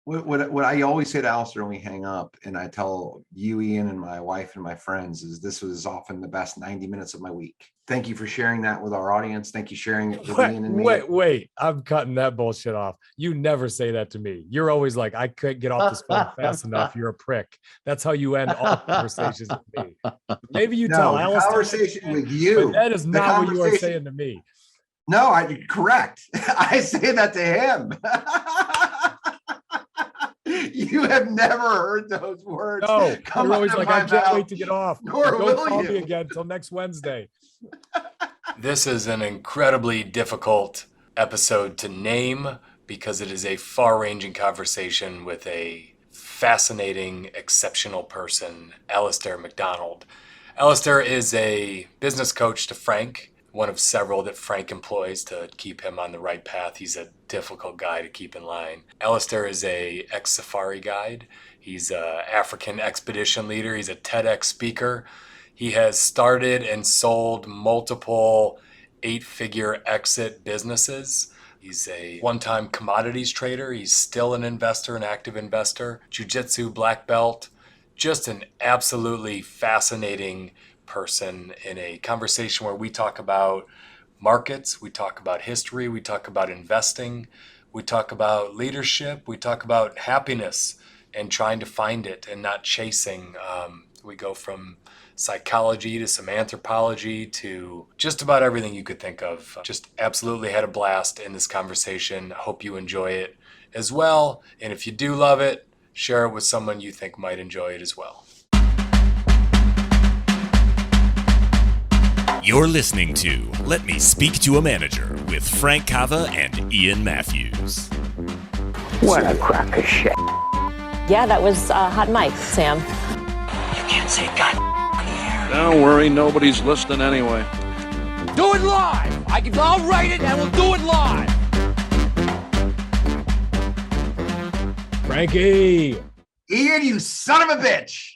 What I always say to Alistair when we hang up, and I tell you, Ian, and my wife and my friends, is this was often the best 90 minutes of my week. Thank you for sharing that with our audience. Thank you for sharing it with Ian and me. Wait. I'm cutting that bullshit off. You never say that to me. You're always like, I couldn't get off this phone fast enough. You're a prick. That's how you end all conversations with me. Maybe you tell Alistair conversation with you. But that is not what you are saying to me. No, correct. I say that to him. You have never heard those words. No, you're always like, I can't wait to get off. Don't call me again until next Wednesday. This is an incredibly difficult episode to name because it is a far-ranging conversation with a fascinating, exceptional person, Alastair Macdonald. Alastair is a business coach to Frank, one of several that Frank employs to keep him on the right path. He's a difficult guy to keep in line. Alastair is a ex-safari guide. He's an African expedition leader. He's a TEDx speaker. He has started and sold multiple 8-figure exit businesses. He's a one-time commodities trader. He's still an investor, an active investor, jiu-jitsu black belt. Just an absolutely fascinating person in a conversation where we talk about markets, we talk about history, we talk about investing, we talk about leadership, we talk about happiness and trying to find it and not chasing. We go from psychology to some anthropology to just about everything you could think of. Just absolutely had a blast in this conversation. Hope you enjoy it as well. And if you do love it, share it with someone you think might enjoy it as well. You're listening to Let Me Speak to a Manager with Frank Cava and Ian Matthews. What a crock of shit. Yeah, that was hot mic, Sam. You can't say God on the air. Don't worry, nobody's listening anyway. Do it live! I'll write it and we'll do it live! Frankie! Ian, you son of a bitch!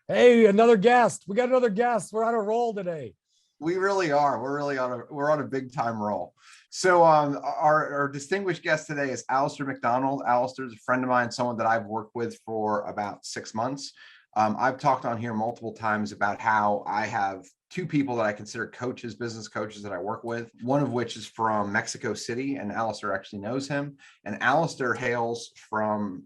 Hey, another guest. We got another guest. We're on a roll today. We really are. We're on a big time roll. So our distinguished guest today is Alastair Macdonald. Alastair is a friend of mine, someone that I've worked with for about 6 months. I've talked on here multiple times about how I have two people that I consider coaches, business coaches that I work with, one of which is from Mexico City, and Alastair actually knows him. And Alastair hails from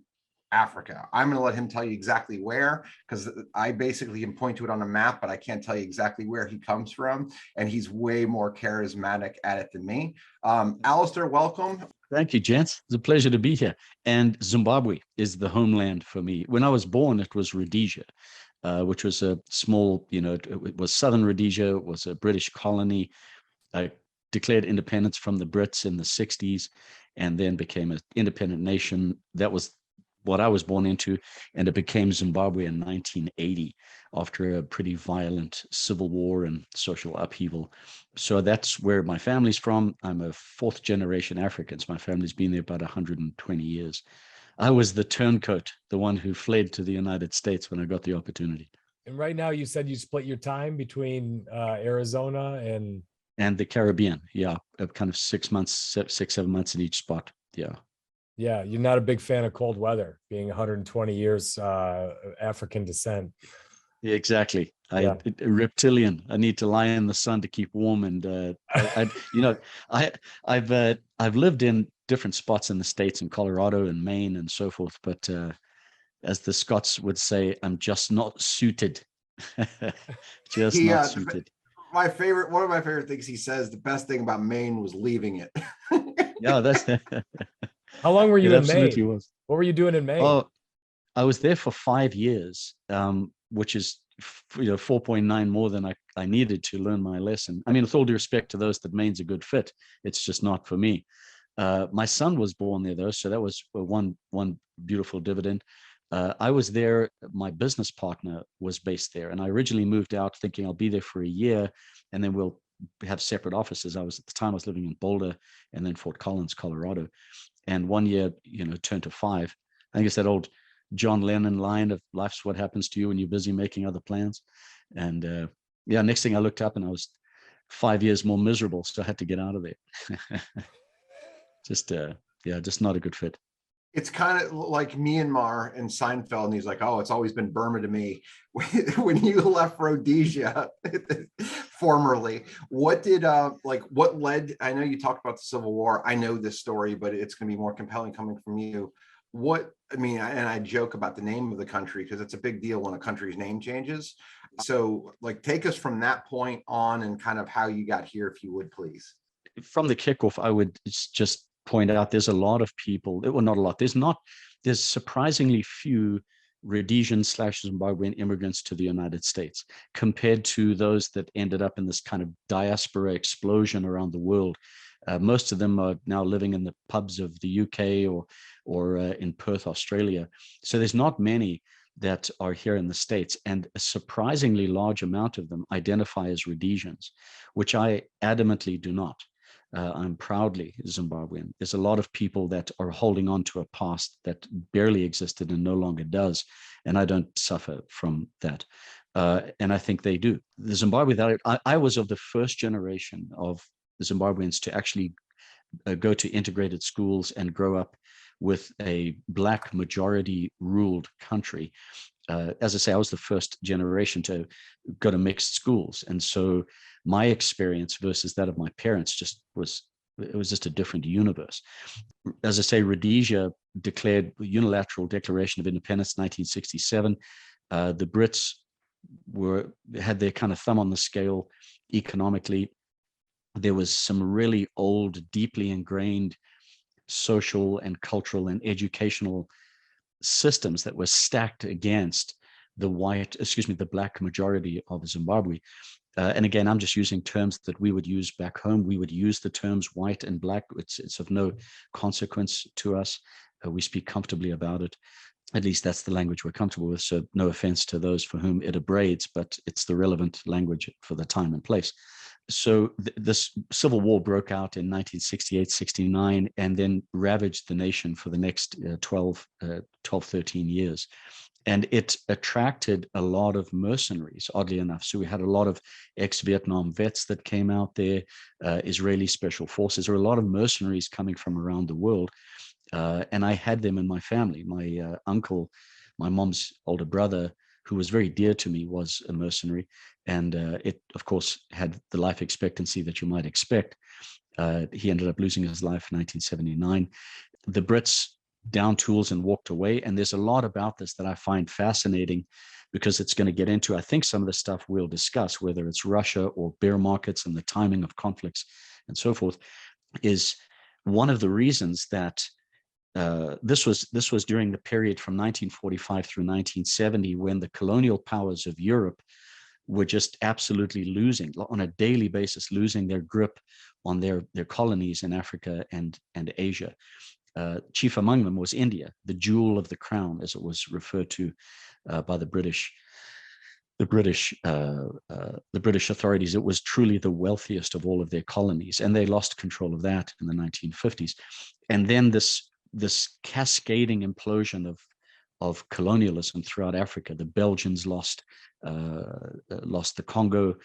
Africa. I'm going to let him tell you exactly where, because I basically can point to it on a map, but I can't tell you exactly where he comes from. And he's way more charismatic at it than me. Alastair, welcome. Thank you, gents. It's a pleasure to be here. And Zimbabwe is the homeland for me. When I was born, it was Rhodesia, which was a small, it was Southern Rhodesia. It was a British colony. I declared independence from the Brits in the 60s and then became an independent nation. That was what I was born into, and it became Zimbabwe in 1980 after a pretty violent civil war and social upheaval. So that's where my family's from. I'm a fourth generation African. So my family's been there about 120 years. I was the turncoat, the one who fled to the United States when I got the opportunity. And right now you said you split your time between Arizona and the Caribbean. Yeah, kind of 6 months, 7 months in each spot. Yeah. Yeah, you're not a big fan of cold weather, being 120 years African descent. Yeah, exactly. Reptilian. I need to lie in the sun to keep warm, and I've lived in different spots in the States, in Colorado and Maine and so forth. But as the Scots would say, I'm just not suited. Not suited. One of my favorite things he says, the best thing about Maine was leaving it. Yeah, that's. How long were you in Maine? Was. What were you doing in Maine? Oh, I was there for 5 years, which is 4.9 more than I needed to learn my lesson. I mean, with all due respect to those that Maine's a good fit, it's just not for me. My son was born there though, so that was one beautiful dividend. I was there. My business partner was based there, and I originally moved out thinking I'll be there for a year, and then we'll have separate offices. At the time I was living in Boulder and then Fort Collins, Colorado. And 1 year, turned to 5. I think it's that old John Lennon line of life's what happens to you when you're busy making other plans. And next thing I looked up and I was 5 years more miserable. So I had to get out of there. Just not a good fit. It's kind of like Myanmar and Seinfeld, and he's like, "Oh, it's always been Burma to me." When you left Rhodesia, formerly, what did what led? I know you talked about the Civil War. I know this story, but it's going to be more compelling coming from you. What I mean, and I joke about the name of the country because it's a big deal when a country's name changes. So, like, take us from that point on and kind of how you got here, if you would, please. From the kickoff, I would just point out there's a lot of people, well, not a lot, there's surprisingly few Rhodesian/Zimbabwean immigrants to the United States compared to those that ended up in this kind of diaspora explosion around the world. Most of them are now living in the pubs of the UK or in Perth, Australia. So there's not many that are here in the States, and a surprisingly large amount of them identify as Rhodesians, which I adamantly do not. I'm proudly Zimbabwean. There's a lot of people that are holding on to a past that barely existed and no longer does, and I don't suffer from that. And I think they do. The Zimbabwe that I was of the first generation of Zimbabweans to actually go to integrated schools and grow up with a Black majority ruled country. As I say, I was the first generation to go to mixed schools. And so my experience versus that of my parents it was just a different universe. As I say, Rhodesia declared unilateral declaration of independence, 1967. The Brits had their kind of thumb on the scale economically. There was some really old, deeply ingrained social and cultural and educational systems that were stacked against the Black majority of Zimbabwe. And again, I'm just using terms that we would use back home. We would use the terms white and Black. It's of no consequence to us. We speak comfortably about it. At least that's the language we're comfortable with. So no offense to those for whom it abrades, but it's the relevant language for the time and place. So this civil war broke out in 1968, 69, and then ravaged the nation for the next 12, 13 years. And it attracted a lot of mercenaries, oddly enough. So we had a lot of ex-Vietnam vets that came out there, Israeli special forces. There were a lot of mercenaries coming from around the world. And I had them in my family. My uncle, my mom's older brother, who was very dear to me, was a mercenary. And it, of course, had the life expectancy that you might expect. He ended up losing his life in 1979. The Brits down tools and walked away. And there's a lot about this that I find fascinating because it's going to get into, I think, some of the stuff we'll discuss, whether it's Russia or bear markets and the timing of conflicts and so forth, is one of the reasons that this was during the period from 1945 through 1970, when the colonial powers of Europe were just absolutely losing, on a daily basis, losing their grip on their colonies in Africa and Asia. Chief among them was India, the jewel of the crown, as it was referred to by the British authorities. It was truly the wealthiest of all of their colonies, and they lost control of that in the 1950s. And then this cascading implosion of colonialism throughout Africa. The Belgians lost the Congo,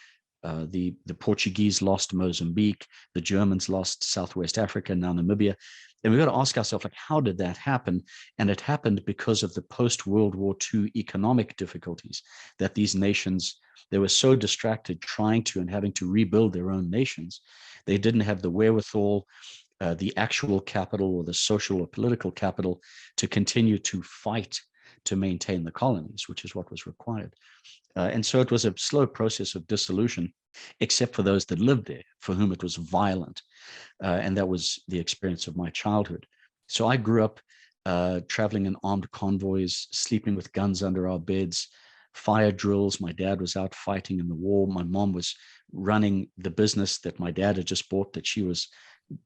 the Portuguese lost Mozambique, the Germans lost Southwest Africa, now Namibia. And we've got to ask ourselves, like, how did that happen? And it happened because of the post-World War II economic difficulties that these nations, they were so distracted trying to and having to rebuild their own nations. They didn't have the wherewithal, the actual capital or the social or political capital to continue to fight to maintain the colonies, which is what was required. And so it was a slow process of dissolution, except for those that lived there, for whom it was violent. And that was the experience of my childhood. So I grew up traveling in armed convoys, sleeping with guns under our beds, fire drills. My dad was out fighting in the war. My mom was running the business that my dad had just bought, that she was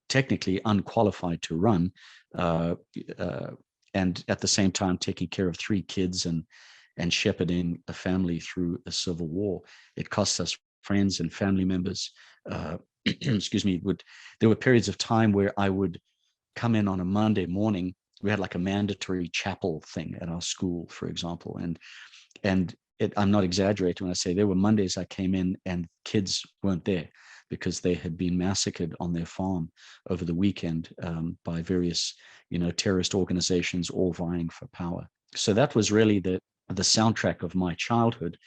technically unqualified to run, and at the same time taking care of 3 kids and shepherding a family through a civil war. It cost us friends and family members. Excuse me. There were periods of time where I would come in on a Monday morning. We had like a mandatory chapel thing at our school, for example, and I'm not exaggerating when I say there were Mondays I came in and kids weren't there. because they had been massacred on their farm over the weekend by various, terrorist organizations all vying for power. So that was really the soundtrack of my childhood.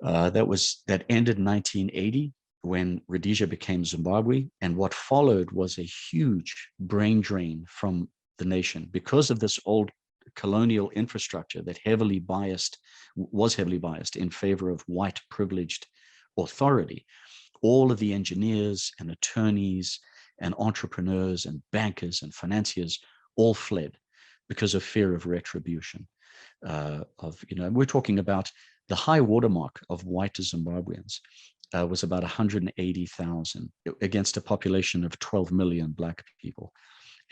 That ended in 1980 when Rhodesia became Zimbabwe, and what followed was a huge brain drain from the nation because of this old colonial infrastructure that was heavily biased in favor of white privileged authority. All of the engineers and attorneys and entrepreneurs and bankers and financiers all fled because of fear of retribution. We're talking about the high watermark of white Zimbabweans was about 180,000 against a population of 12 million Black people.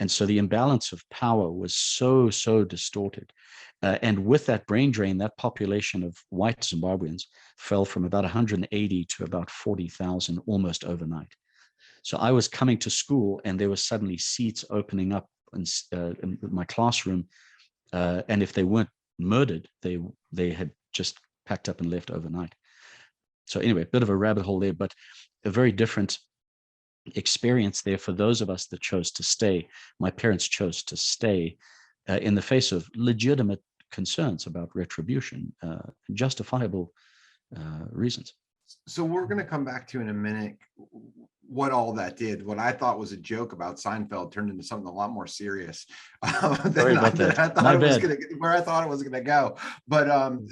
And so the imbalance of power was so distorted. And with that brain drain, that population of white Zimbabweans fell from about 180 to about 40,000 almost overnight. So I was coming to school and there were suddenly seats opening up in my classroom. And if they weren't murdered, they had just packed up and left overnight. So anyway, a bit of a rabbit hole there, but a very different experience there for those of us that chose to stay. My parents chose to stay in the face of legitimate concerns about retribution, justifiable reasons. So we're going to come back to in a minute what all that did. What I thought was a joke about Seinfeld turned into something a lot more serious Sorry about that. Where I thought it was going to go. But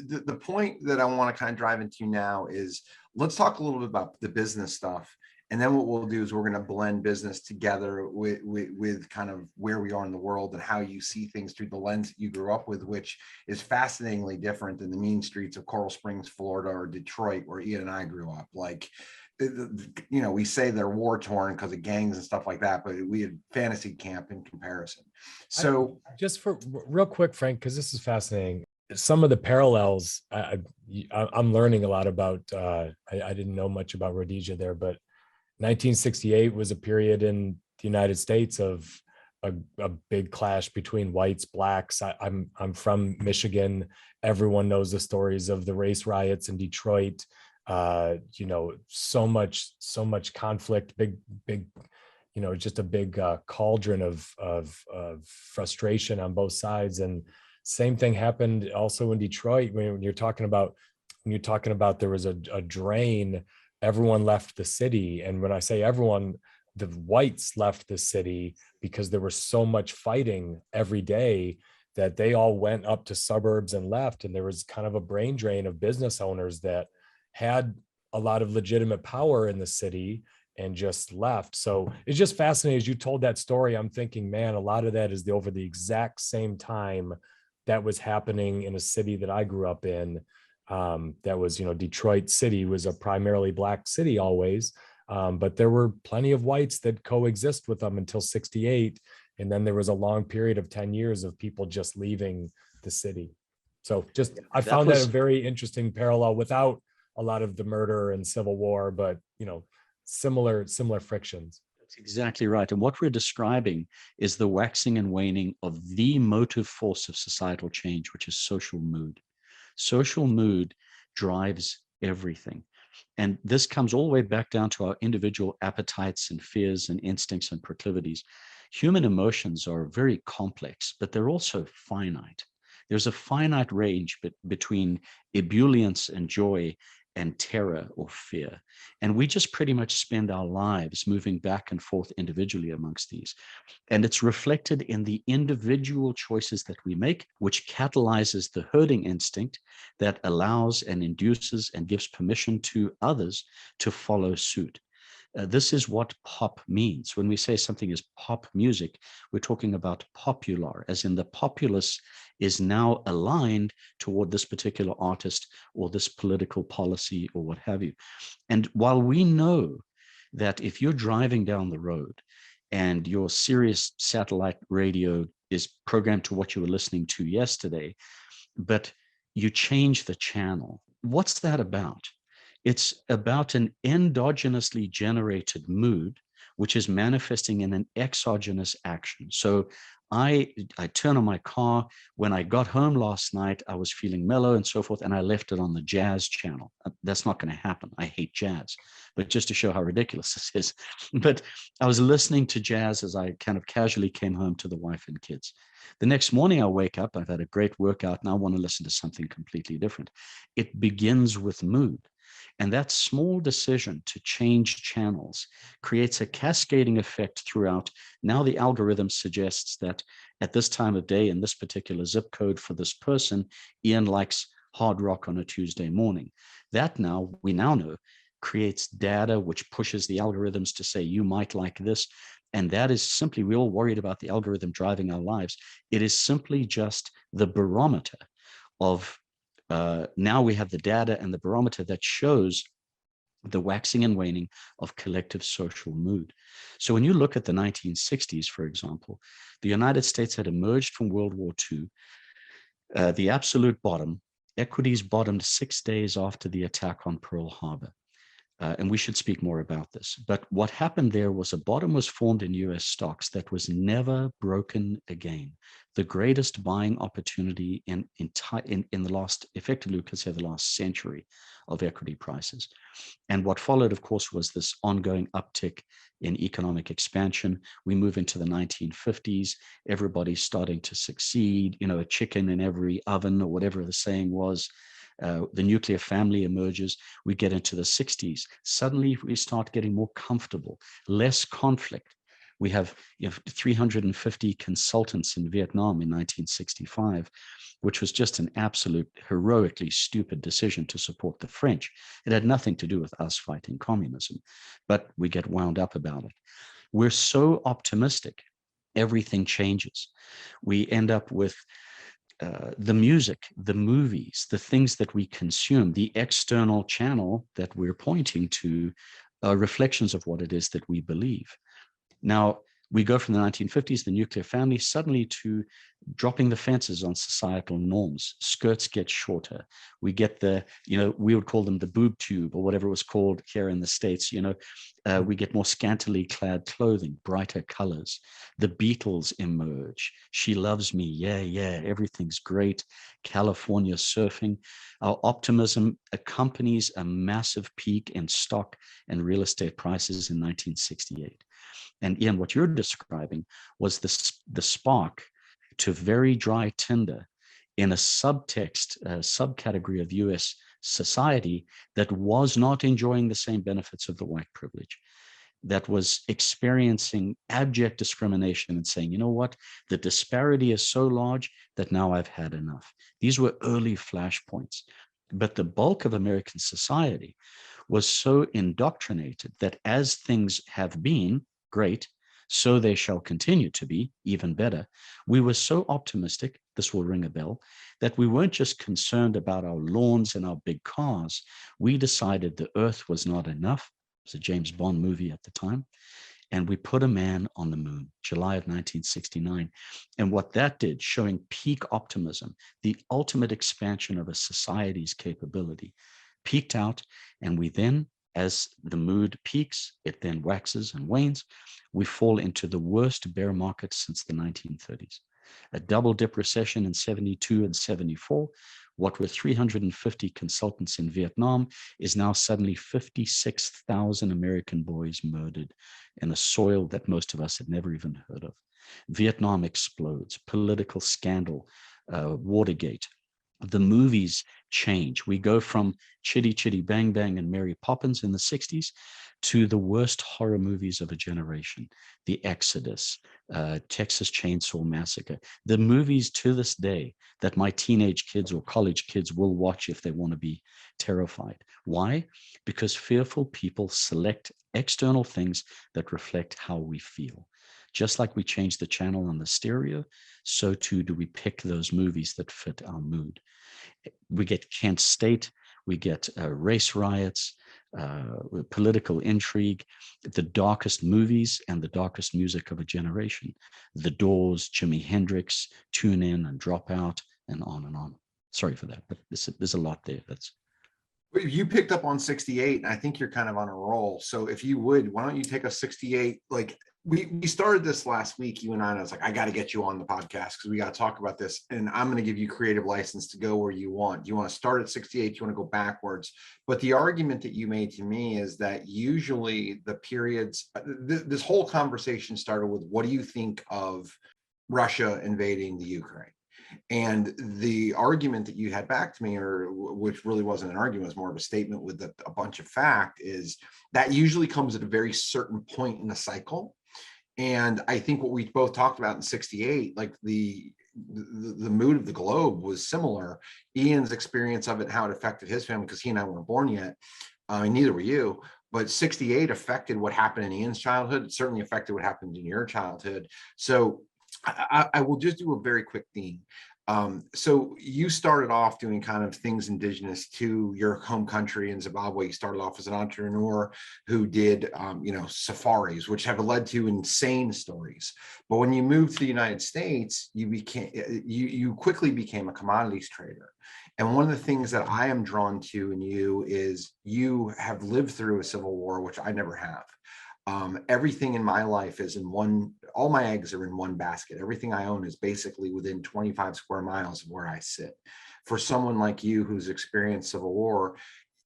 the point that I want to kind of drive into now is let's talk a little bit about the business stuff. And then what we'll do is we're going to blend business together with kind of where we are in the world and how you see things through the lens that you grew up with, which is fascinatingly different than the mean streets of Coral Springs, Florida, or Detroit, where Ian and I grew up. Like, we say they're war torn because of gangs and stuff like that, but we had fantasy camp in comparison. So just for real quick, Frank, because this is fascinating. Some of the parallels I'm learning a lot about. I didn't know much about Rhodesia there, but 1968 was a period in the United States of a big clash between whites, blacks. I'm from Michigan. Everyone knows the stories of the race riots in Detroit. So much conflict, big, just a big cauldron of frustration on both sides. And same thing happened also in Detroit when you're talking about there was a drain. Everyone left the city. And when I say everyone, the whites left the city because there was so much fighting every day that they all went up to suburbs and left. And there was kind of a brain drain of business owners that had a lot of legitimate power in the city and just left. So it's just fascinating. As you told that story, I'm thinking, man, a lot of that is over the exact same time that was happening in a city that I grew up in. That was, Detroit City was a primarily black city always, but there were plenty of whites that coexist with them until 68. And then there was a long period of 10 years of people just leaving the city. So I found that a very interesting parallel without a lot of the murder and civil war, but, similar frictions. That's exactly right. And what we're describing is the waxing and waning of the motive force of societal change, which is social mood. Social mood drives everything. And this comes all the way back down to our individual appetites and fears and instincts and proclivities. Human emotions are very complex, but they're also finite. There's a finite range between ebullience and joy and terror or fear. And we just pretty much spend our lives moving back and forth individually amongst these. And it's reflected in the individual choices that we make, which catalyzes the herding instinct that allows and induces and gives permission to others to follow suit. This is what pop means. When we say something is pop music, we're talking about popular, as in the populace is now aligned toward this particular artist or this political policy or what have you. And while we know that if you're driving down the road and your Sirius satellite radio is programmed to what you were listening to yesterday, but you change the channel, what's that about? It's about an endogenously generated mood, which is manifesting in an exogenous action. So I turn on my car. When I got home last night, I was feeling mellow and so forth, and I left it on the jazz channel. That's not going to happen. I hate jazz, but just to show how ridiculous this is. But I was listening to jazz as I kind of casually came home to the wife and kids. The next morning, I wake up, I've had a great workout, and I want to listen to something completely different. It begins with mood. And that small decision to change channels creates a cascading effect throughout. Now the algorithm suggests that at this time of day, in this particular zip code for this person, Ian likes hard rock on a Tuesday morning. That now, we now know, creates data which pushes the algorithms to say, you might like this. And that is simply, we're all worried about the algorithm driving our lives. It is simply just the barometer of now we have the data and the barometer that shows the waxing and waning of collective social mood. So when you look at the 1960s, for example, the United States had emerged from World War II, the absolute bottom. Equities bottomed 6 days after the attack on Pearl Harbor. And we should speak more about this. But what happened there was a bottom was formed in US stocks that was never broken again. The greatest buying opportunity in the last, effectively, we could say the last century of equity prices. And what followed, of course, was this ongoing uptick in economic expansion. We move into the 1950s, everybody's starting to succeed, a chicken in every oven, or whatever the saying was. The nuclear family emerges. We get into the 60s. Suddenly, we start getting more comfortable, less conflict. We have 350 consultants in Vietnam in 1965, which was just an absolute heroically stupid decision to support the French. It had nothing to do with us fighting communism, but we get wound up about it. We're so optimistic, everything changes. We end up with the music, the movies, the things that we consume, the external channel that we're pointing to are reflections of what it is that we believe. Now, we go from the 1950s, the nuclear family, suddenly to dropping the fences on societal norms. Skirts get shorter. We get we would call them the boob tube or whatever it was called here in the States. We get more scantily clad clothing, brighter colors. The Beatles emerge. She Loves Me. Yeah, everything's great. California surfing. Our optimism accompanies a massive peak in stock and real estate prices in 1968. And Ian, what you're describing was the spark to very dry tinder in a subtext, subcategory of US society that was not enjoying the same benefits of the white privilege, that was experiencing abject discrimination and saying, you know what, the disparity is so large that now I've had enough. These were early flashpoints. But the bulk of American society was so indoctrinated that as things have been, great, so they shall continue to be, even better. We were so optimistic, this will ring a bell, that we weren't just concerned about our lawns and our big cars. We decided the earth was not enough. It was a James Bond movie at the time. And we put a man on the moon, July of 1969. And what that did, showing peak optimism, the ultimate expansion of a society's capability, peaked out. And we then, as the mood peaks, it then waxes and wanes. We fall into the worst bear market since the 1930s. A double dip recession in 72 and 74. What were 350 consultants in Vietnam is now suddenly 56,000 American boys murdered in a soil that most of us had never even heard of. Vietnam explodes, political scandal, Watergate. The movies change. We go from Chitty Chitty Bang Bang and Mary Poppins in the 60s to the worst horror movies of a generation. The Exodus, Texas Chainsaw Massacre, the movies to this day that my teenage kids or college kids will watch if they want to be terrified. Why? Because fearful people select external things that reflect how we feel. Just like we change the channel on the stereo, so too do we pick those movies that fit our mood. We get Kent State, we get race riots, political intrigue, the darkest movies and the darkest music of a generation. The Doors, Jimi Hendrix, Tune In and Drop Out, and on and on. Sorry for that, but there's a lot there. You picked up on 68, and I think you're kind of on a roll. So if you would, why don't you take a 68, like we started this last week, you and I was like, I got to get you on the podcast because we got to talk about this. And I'm going to give you creative license to go where you want. Do you want to start at 68? Do you want to go backwards? But the argument that you made to me is that usually the periods, this whole conversation started with, what do you think of Russia invading the Ukraine? And the argument that you had back to me, or which really wasn't an argument, was more of a statement with a bunch of fact, is that usually comes at a very certain point in the cycle. And I think what we both talked about in 68, like the mood of the globe was similar. Ian's experience of it, how it affected his family, because he and I weren't born yet. Neither were you. But 68 affected what happened in Ian's childhood. It certainly affected what happened in your childhood. So I will just do a very quick theme. So you started off doing kind of things indigenous to your home country in Zimbabwe. You started off as an entrepreneur who did, safaris, which have led to insane stories. But when you moved to the United States, you quickly became a commodities trader. And one of the things that I am drawn to in you is you have lived through a civil war, which I never have. Everything in my life is all my eggs are in one basket. Everything I own is basically within 25 square miles of where I sit. For someone like you who's experienced civil war,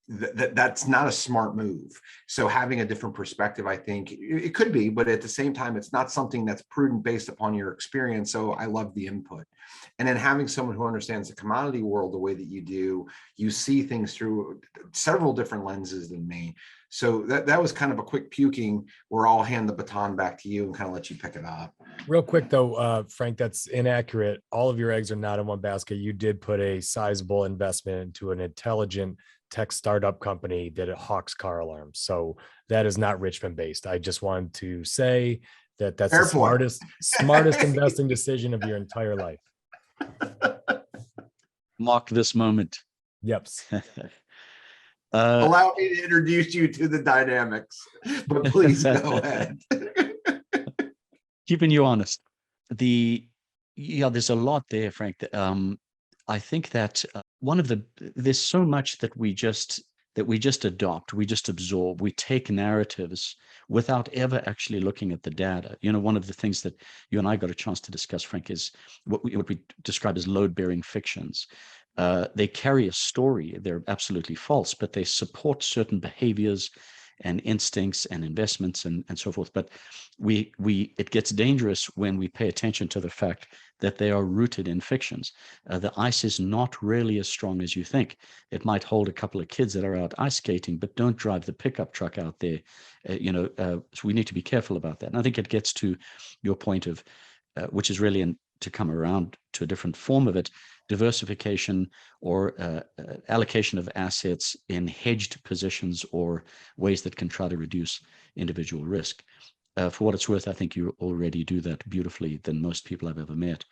that's not a smart move. So having a different perspective, I think it could be, but at the same time, it's not something that's prudent based upon your experience. So I love the input. And then having someone who understands the commodity world the way that you do, you see things through several different lenses than me. So that was kind of a quick puking where I'll hand the baton back to you and kind of let you pick it up. Real quick though, Frank, that's inaccurate. All of your eggs are not in one basket. You did put a sizable investment into an intelligent tech startup company that hawks car alarms. So that is not Richmond based. I just wanted to say that that's the smartest investing decision of your entire life. Mark this moment. Yep. Allow me to introduce you to the dynamics, but please go ahead. Keeping you honest. There's a lot there, Frank. I think that there's so much that we just adopt, we just absorb, we take narratives without ever actually looking at the data. One of the things that you and I got a chance to discuss, Frank, is what we describe as load-bearing fictions. They carry a story. They're absolutely false, but they support certain behaviors and instincts and investments and so forth. But it gets dangerous when we pay attention to the fact that they are rooted in fictions. The ice is not really as strong as you think. It might hold a couple of kids that are out ice skating, but don't drive the pickup truck out there. So we need to be careful about that. And I think it gets to your point of, which is really to come around to a different form of it, diversification or allocation of assets in hedged positions or ways that can try to reduce individual risk. For what it's worth, I think you already do that beautifully than most people I've ever met,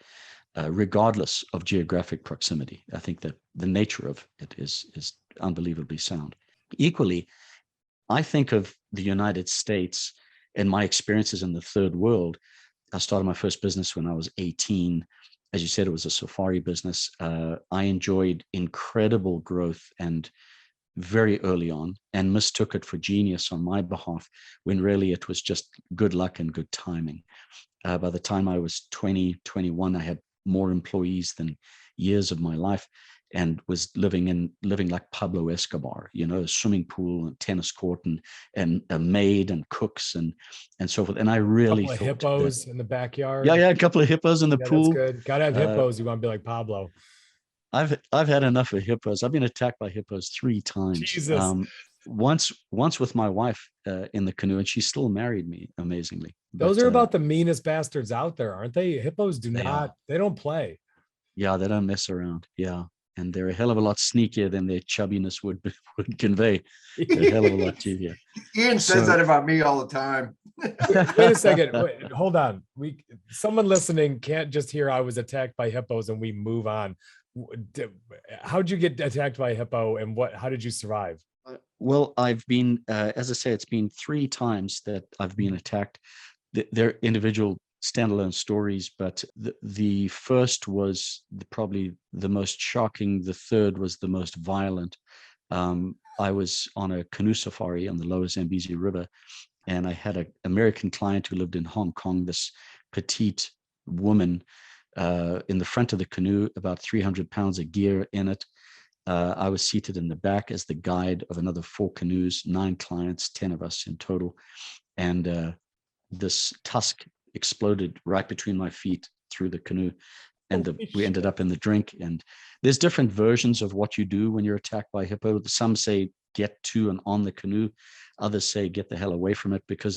regardless of geographic proximity. I think that the nature of it is unbelievably sound. Equally, I think of the United States and my experiences in the third world. I started my first business when I was 18. As you said, it was a safari business. I enjoyed incredible growth and very early on and mistook it for genius on my behalf when really it was just good luck and good timing. By the time I was 20, 21, I had more employees than years of my life and was living like Pablo Escobar, a swimming pool and tennis court and a maid and cooks and so forth. And I really thought hippos in the backyard. Yeah, a couple of hippos in the pool. That's good. Gotta have hippos. You want to be like Pablo. I've had enough of hippos. I've been attacked by hippos 3 times. Jesus. Once with my wife in the canoe, and she still married me, amazingly. Those are about the meanest bastards out there, aren't they? Hippos they don't play. Yeah, they don't mess around. Yeah. And they're a hell of a lot sneakier than their chubbiness would convey. They're a hell of a lot cheapier. Ian says that about me all the time. Wait a second. Hold on. Someone listening can't just hear I was attacked by hippos and we move on. How'd you get attacked by a hippo and how did you survive? Well, I've been, as I say, it's been 3 times that I've been attacked. They're individual standalone stories, but the first was probably the most shocking. The third was the most violent. I was on a canoe safari on the lower Zambezi River, and I had an American client who lived in Hong Kong, this petite woman in the front of the canoe, about 300 pounds of gear in it. I was seated in the back as the guide of another 4 canoes, 9 clients, 10 of us in total. And this tusk exploded right between my feet through the canoe. And we ended up in the drink. And there's different versions of what you do when you're attacked by hippo. Some say get to and on the canoe. Others say get the hell away from it, because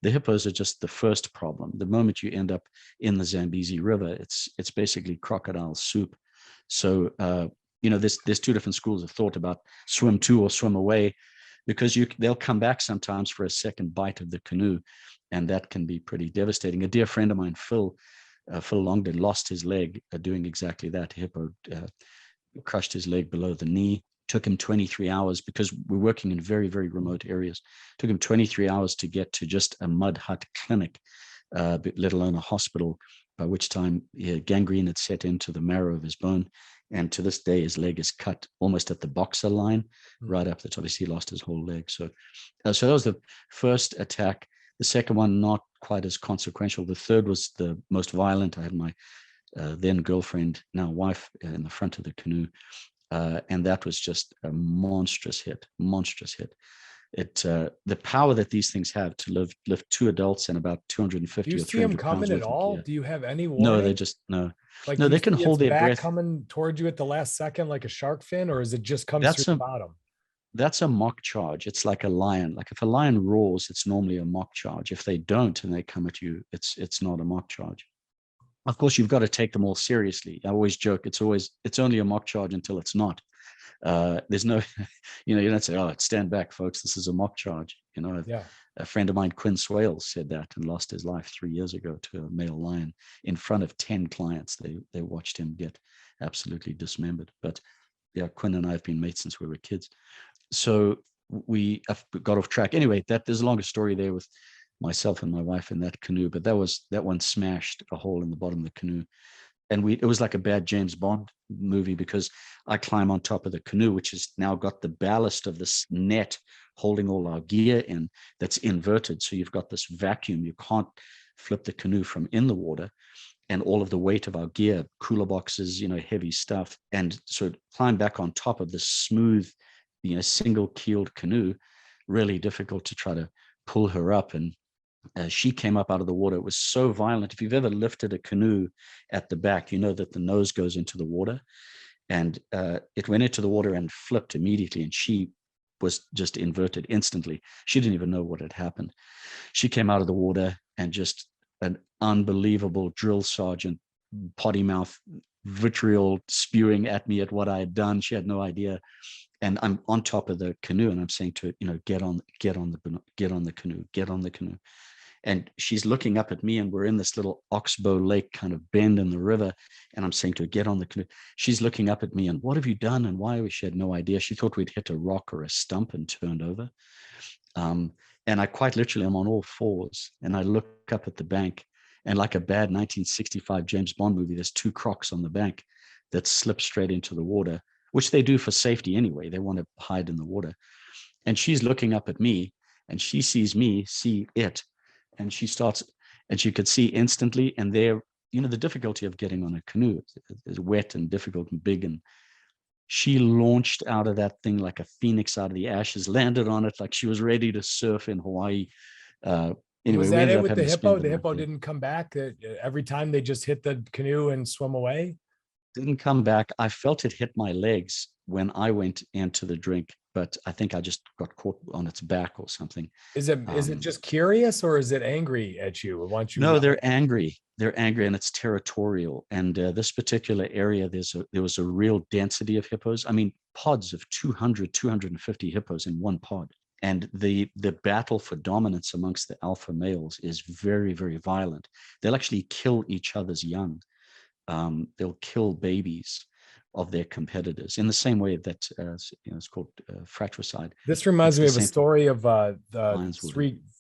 the hippos are just the first problem. The moment you end up in the Zambezi River, it's basically crocodile soup. So there's 2 different schools of thought about swim to or swim away, because they'll come back sometimes for a second bite of the canoe, and that can be pretty devastating. A dear friend of mine, Phil Longden, lost his leg doing exactly that. Hippo crushed his leg below the knee. Took him 23 hours, because we're working in very, very remote areas. Took him 23 hours to get to just a mud hut clinic, let alone a hospital, by which time gangrene had set into the marrow of his bone. And to this day, his leg is cut almost at the boxer line, right up the top. He lost his whole leg. So that was the first attack. The second one, not quite as consequential. The third was the most violent. I had my then girlfriend, now wife, in the front of the canoe. And that was just a monstrous hit. The power that these things have to lift 2 adults and about 250 Do you or see them 300 pounds coming at worth of all? gear. Do you have any warning? No, they just no. Like, No, do they you can see hold its their back breath. coming towards you at the last second like a shark fin, or is it just comes That's through the bottom? That's a mock charge. It's like a lion. Like if a lion roars, it's normally a mock charge. If they don't and they come at you, it's not a mock charge. Of course, you've got to take them all seriously. I always joke, it's only a mock charge until it's not. There's no, you don't say, oh, stand back, folks, this is a mock charge. A friend of mine, Quinn Swales, said that and lost his life 3 years ago to a male lion in front of 10 clients. They watched him get absolutely dismembered. But yeah, Quinn and I have been mates since we were kids. So we got off track. Anyway, there's a longer story there with myself and my wife in that canoe, but that one smashed a hole in the bottom of the canoe. And it was like a bad James Bond movie, because I climb on top of the canoe, which has now got the ballast of this net holding all our gear in, that's inverted. So you've got this vacuum. You can't flip the canoe from in the water, and all of the weight of our gear, cooler boxes, heavy stuff. And so climb back on top of this smooth, single keeled canoe, really difficult to try to pull her up. And she came up out of the water. It was so violent. If you've ever lifted a canoe at the back, you know that the nose goes into the water, and it went into the water and flipped immediately. And she was just inverted instantly. She didn't even know what had happened. She came out of the water, and just an unbelievable drill sergeant, potty mouth, vitriol spewing at me at what I had done. She had no idea. And I'm on top of the canoe, and I'm saying to her, get on the canoe. And she's looking up at me, and we're in this little Oxbow Lake kind of bend in the river. And I'm saying to her, get on the canoe. She's looking up at me, and what have you done? And why? She had no idea. She thought we'd hit a rock or a stump and turned over. And I quite literally am on all fours, and I look up at the bank, and like a bad 1965 James Bond movie, there's 2 crocs on the bank that slip straight into the water, which they do for safety anyway. They want to hide in the water. And she's looking up at me, and she sees me see it. And she starts, and she could see instantly. And there, the difficulty of getting on a canoe is wet and difficult and big. And she launched out of that thing like a phoenix out of the ashes, landed on it like she was ready to surf in Hawaii. Anyway, was that it with the hippo? The hippo didn't come back every time they just hit the canoe and swim away? Didn't come back. I felt it hit my legs when I went into the drink, but I think I just got caught on its back or something. Is it just curious, or is it angry at you? No, they're angry. They're angry, and it's territorial. And this particular area, there was a real density of hippos. I mean, pods of 200, 250 hippos in one pod. And the battle for dominance amongst the alpha males is very, very violent. They'll actually kill each other's young. They'll kill babies of their competitors in the same way that it's called fratricide. This reminds me of a story of the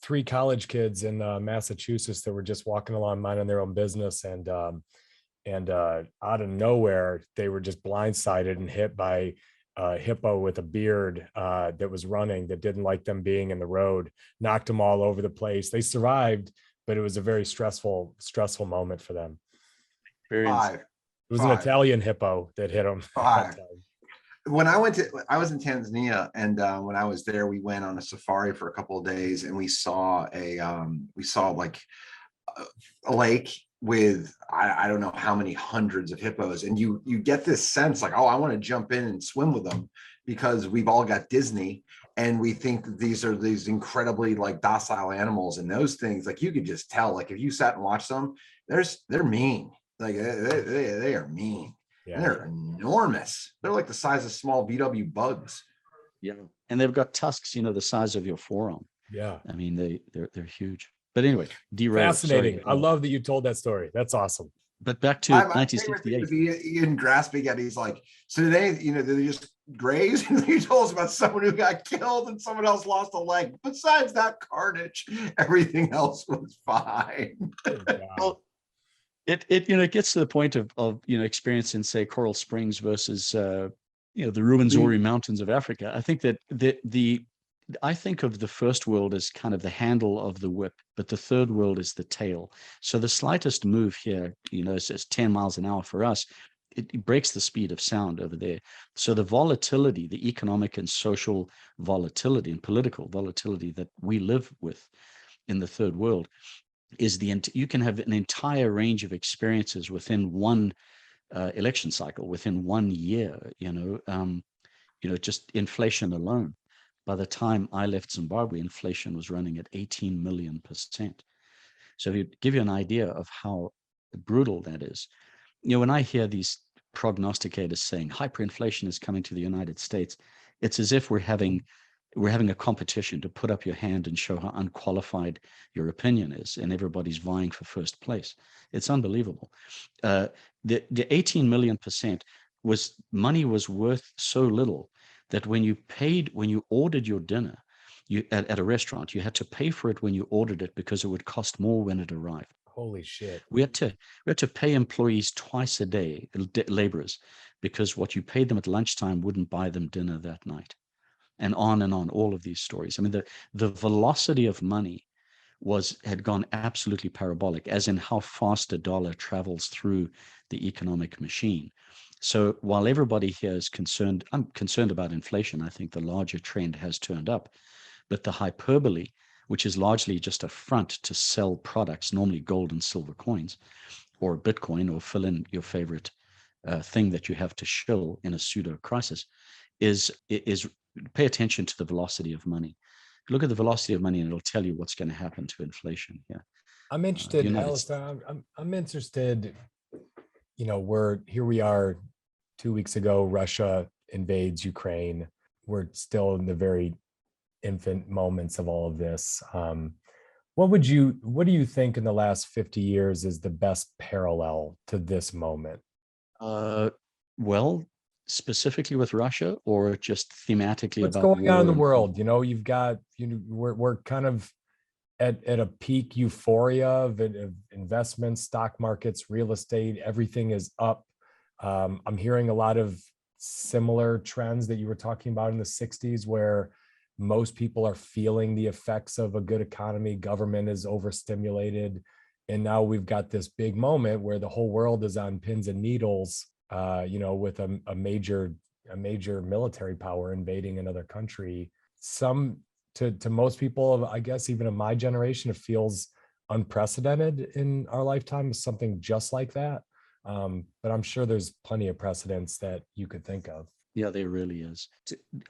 three college kids in Massachusetts that were just walking along minding their own business, and out of nowhere they were just blindsided and hit by hippo with a beard that was running, that didn't like them being in the road, knocked them all over the place. They survived, but it was a very stressful moment for them. Five. It was an Italian hippo that hit them. Five. When I was in Tanzania, and when I was there, we went on a safari for a couple of days, and we saw like a lake with I don't know how many hundreds of hippos, and you get this sense like, oh, I want to jump in and swim with them, because we've all got Disney and we think that these are these incredibly like docile animals, and those things, like you could just tell, like if you sat and watched them, they're mean, like they are mean. Yeah. And they're enormous. They're like the size of small VW bugs. Yeah, and they've got tusks, the size of your forearm. Yeah, I mean they're huge. But anyway, derail. Fascinating. Sorry. I love that you told that story. That's awesome. But back to 1968. Ian grasping at, he's like, so today, they just graze. And he told us about someone who got killed and someone else lost a leg. Besides that carnage, everything else was fine. Well, it gets to the point of experience in, say, Coral Springs versus the Ruwenzori Mountains of Africa. I think that I think of the first world as kind of the handle of the whip, but the third world is the tail. So the slightest move here, it's 10 miles an hour for us, it breaks the speed of sound over there. So the volatility, the economic and social volatility and political volatility that we live with in the third world is you can have an entire range of experiences within one election cycle, within 1 year, just inflation alone. By the time I left Zimbabwe, inflation was running at 18 million%. So if you give you an idea of how brutal that is, when I hear these prognosticators saying hyperinflation is coming to the United States, it's as if we're having a competition to put up your hand and show how unqualified your opinion is, and everybody's vying for first place. It's unbelievable. The 18 million% money was worth so little that when you ordered your dinner at a restaurant, you had to pay for it when you ordered it because it would cost more when it arrived. Holy shit. We had to pay employees twice a day, laborers, because what you paid them at lunchtime wouldn't buy them dinner that night. And on, all of these stories. I mean, the velocity of money had gone absolutely parabolic, as in how fast a dollar travels through the economic machine. So while everybody here is concerned, I'm concerned about inflation. I think the larger trend has turned up, but the hyperbole, which is largely just a front to sell products, normally gold and silver coins, or Bitcoin, or fill in your favorite thing that you have to shill in a pseudo crisis, is pay attention to the velocity of money. Look at the velocity of money, and it'll tell you what's going to happen to inflation. Yeah, I'm interested, Alastair. I'm interested. Here we are. 2 weeks ago, Russia invades Ukraine. We're still in the very infant moments of all of this. What do you think in the last 50 years is the best parallel to this moment? Well, specifically with Russia, or just thematically what's about going on in the world? You've got, we're kind of at a peak euphoria of investments, stock markets, real estate, everything is up. I'm hearing a lot of similar trends that you were talking about in the 60s, where most people are feeling the effects of a good economy, government is overstimulated. And now we've got this big moment where the whole world is on pins and needles, with a major military power invading another country. To most people, I guess, even in my generation, it feels unprecedented in our lifetime, something just like that. But I'm sure there's plenty of precedents that you could think of. Yeah, there really is.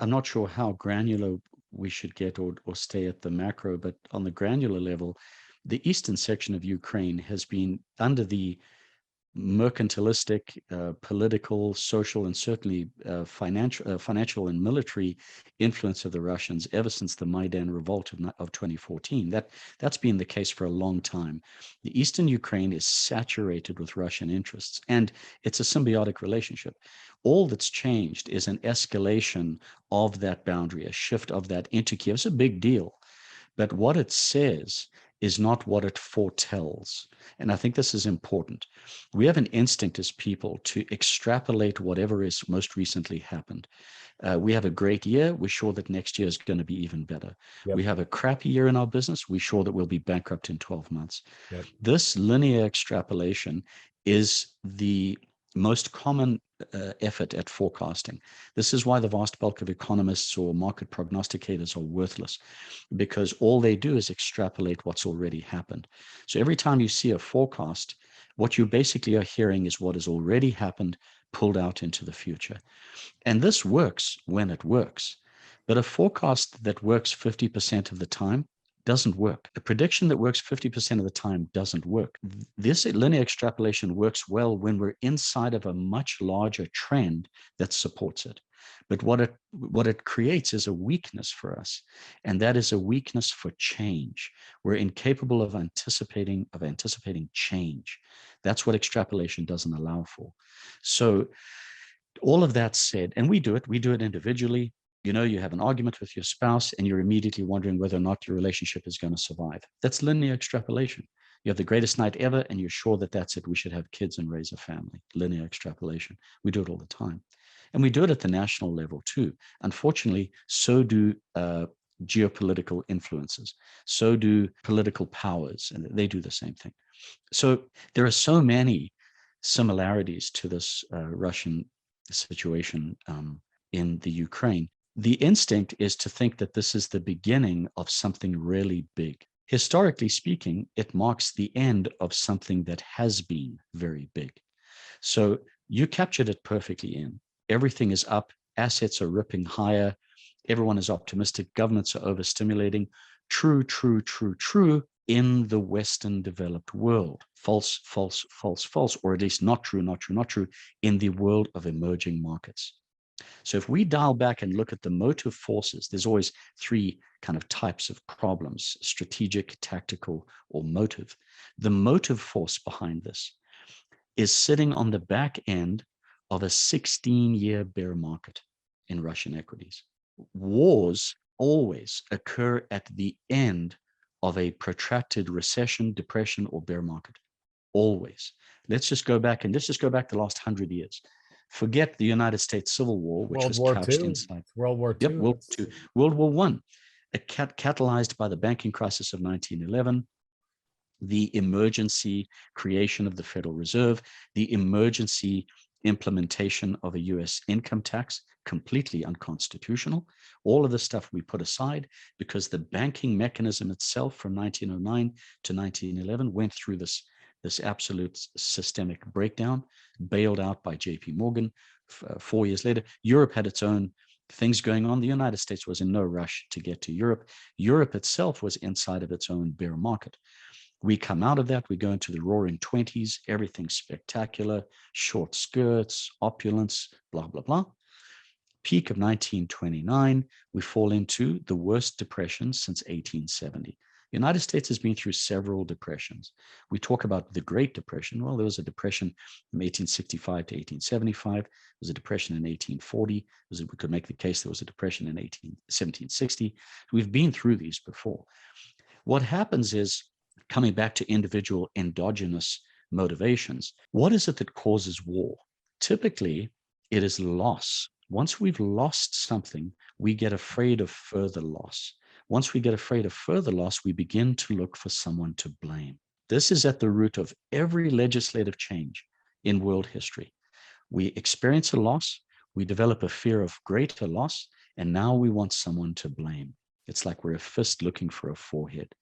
I'm not sure how granular we should get or stay at the macro, but on the granular level, the eastern section of Ukraine has been under the mercantilistic, political, social, and certainly financial and military influence of the Russians ever since the Maidan revolt of 2014. That's been the case for a long time. The eastern Ukraine is saturated with Russian interests, and it's a symbiotic relationship. All that's changed is an escalation of that boundary, a shift of that into Kiev. It's a big deal. But what it says is not what it foretells. And I think this is important. We have an instinct as people to extrapolate whatever is most recently happened. We have a great year. We're sure that next year is going to be even better. Yep. We have a crappy year in our business. We're sure that we'll be bankrupt in 12 months. Yep. This linear extrapolation is the most common effort at forecasting. This is why the vast bulk of economists or market prognosticators are worthless, because all they do is extrapolate what's already happened. So every time you see a forecast, what you basically are hearing is what has already happened pulled out into the future. And this works when it works. But a forecast that works 50% of the time doesn't work. A prediction that works 50% of the time doesn't work. This linear extrapolation works well when we're inside of a much larger trend that supports it. But what it creates is a weakness for us, and that is a weakness for change. We're incapable of anticipating change. That's what extrapolation doesn't allow for. So all of that said, and we do it individually. You know, you have an argument with your spouse and you're immediately wondering whether or not your relationship is going to survive. That's linear extrapolation. You have the greatest night ever and you're sure that that's it. We should have kids and raise a family. Linear extrapolation. We do it all the time. And we do it at the national level too. Unfortunately, so do geopolitical influences. So do political powers, and they do the same thing. So there are so many similarities to this Russian situation in the Ukraine. The instinct is to think that this is the beginning of something really big. Historically speaking, it marks the end of something that has been very big. So you captured it perfectly in. Everything is up, assets are ripping higher, everyone is optimistic, governments are overstimulating. True, true, true, true in the Western developed world. False, false, false, false, or at least not true, not true, not true in the world of emerging markets. So if we dial back and look at the motive forces, there's always three kind of types of problems: strategic, tactical, or motive. The motive force behind this is sitting on the back end of a 16-year bear market in Russian equities. Wars always occur at the end of a protracted recession, depression, or bear market. Always. Let's just go back the last 100 years. Forget the United States Civil War, which was couched inside. World War II. Yep, World War II. World War I, catalyzed by the banking crisis of 1911, the emergency creation of the Federal Reserve, the emergency implementation of a US income tax, completely unconstitutional. All of this stuff we put aside because the banking mechanism itself from 1909 to 1911 went through this absolute systemic breakdown, bailed out by JP Morgan. 4 years later, Europe had its own things going on. The United States was in no rush to get to Europe. Europe itself was inside of its own bear market. We come out of that, we go into the roaring 20s, everything's spectacular, short skirts, opulence, blah, blah, blah. Peak of 1929, we fall into the worst depression since 1870. The United States has been through several depressions. We talk about the Great Depression. Well, there was a depression from 1865 to 1875. There was a depression in 1840. We could make the case there was a depression in 1760. We've been through these before. What happens is, coming back to individual endogenous motivations, what is it that causes war? Typically, it is loss. Once we've lost something, we get afraid of further loss. Once we get afraid of further loss, we begin to look for someone to blame. This is at the root of every legislative change in world history. We experience a loss, we develop a fear of greater loss, and now we want someone to blame. It's like we're a fist looking for a forehead.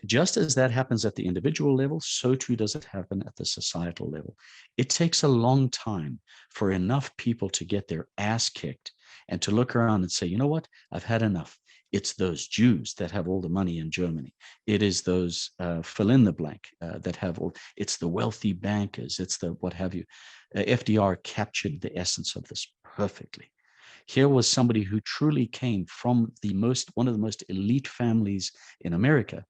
Just as that happens at the individual level, so too does it happen at the societal level. It takes a long time for enough people to get their ass kicked and to look around and say, you know what, I've had enough. It's those Jews that have all the money in Germany. It is those fill in the blank that have all, it's the wealthy bankers, it's the what have you. FDR captured the essence of this perfectly. Here was somebody who truly came from one of the most elite families in America,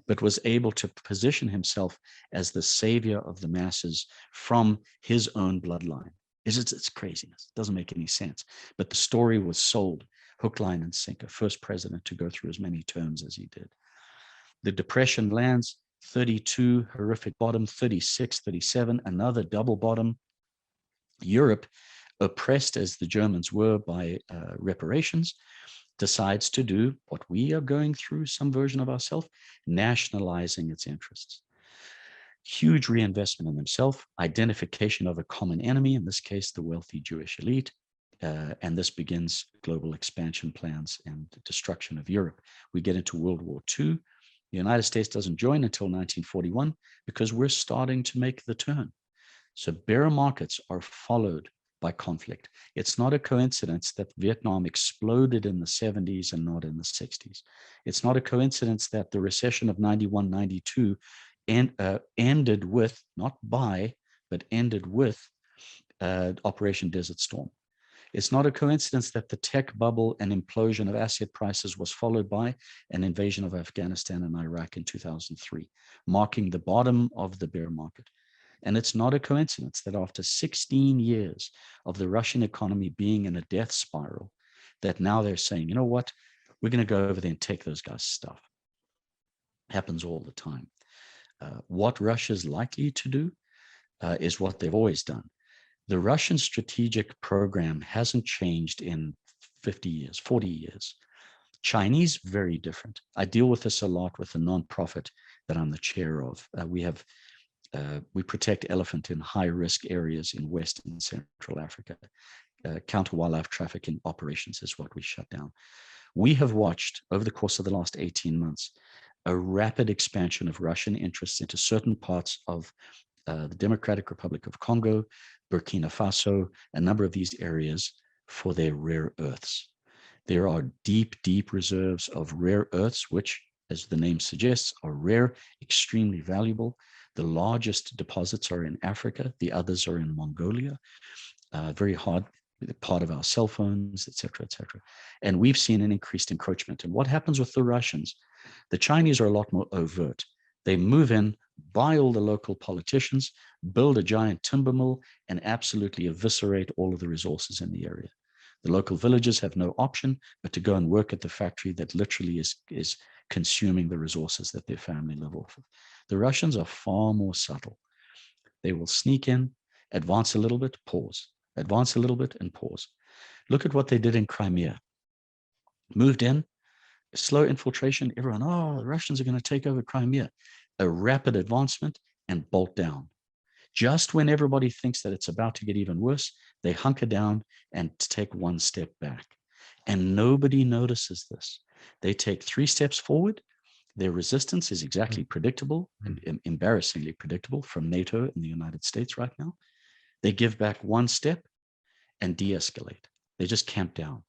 but was able to position himself as the savior of the masses from his own bloodline. It's craziness. It doesn't make any sense. But the story was sold hook, line, and sinker. First president to go through as many terms as he did. The depression lands, 32, horrific bottom, 36, 37, another double bottom. Europe, oppressed as the Germans were by reparations, decides to do what we are going through, some version of ourselves, nationalizing its interests. Huge reinvestment in themselves, identification of a common enemy, in this case, the wealthy Jewish elite, and this begins global expansion plans and destruction of Europe. We get into World War II. The United States doesn't join until 1941 because we're starting to make the turn. So bear markets are followed by conflict. It's not a coincidence that Vietnam exploded in the 70s and not in the 60s. It's not a coincidence that the recession of 91, 92 ended with, not by, but ended with Operation Desert Storm. It's not a coincidence that the tech bubble and implosion of asset prices was followed by an invasion of Afghanistan and Iraq in 2003, marking the bottom of the bear market. And it's not a coincidence that after 16 years of the Russian economy being in a death spiral, that now they're saying, you know what, we're going to go over there and take those guys' stuff. Happens all the time. What Russia's likely to do is what they've always done. The Russian strategic program hasn't changed in 50 years, 40 years. Chinese, very different. I deal with this a lot with the nonprofit that I'm the chair of. We protect elephant in high-risk areas in West and Central Africa. Counter wildlife trafficking operations is what we shut down. We have watched over the course of the last 18 months a rapid expansion of Russian interests into certain parts of the Democratic Republic of Congo, Burkina Faso, a number of these areas for their rare earths. There are deep, deep reserves of rare earths, which, as the name suggests, are rare, extremely valuable. The largest deposits are in Africa. The others are in Mongolia. Very hard, part of our cell phones, et cetera, et cetera. And we've seen an increased encroachment. And what happens with the Russians? The Chinese are a lot more overt. They move in, buy all the local politicians, build a giant timber mill, and absolutely eviscerate all of the resources in the area. The local villagers have no option but to go and work at the factory that literally is consuming the resources that their family live off of. The Russians are far more subtle. They will sneak in, advance a little bit, pause, advance a little bit, and pause. Look at what they did in Crimea. Moved in, slow infiltration, everyone, oh, the Russians are going to take over Crimea. A rapid advancement and bolt down. Just when everybody thinks that it's about to get even worse, they hunker down and take one step back. And nobody notices this. They take 3 steps forward. Their resistance is exactly predictable and embarrassingly predictable from NATO and the United States right now. They give back 1 step and de-escalate. They just camp down.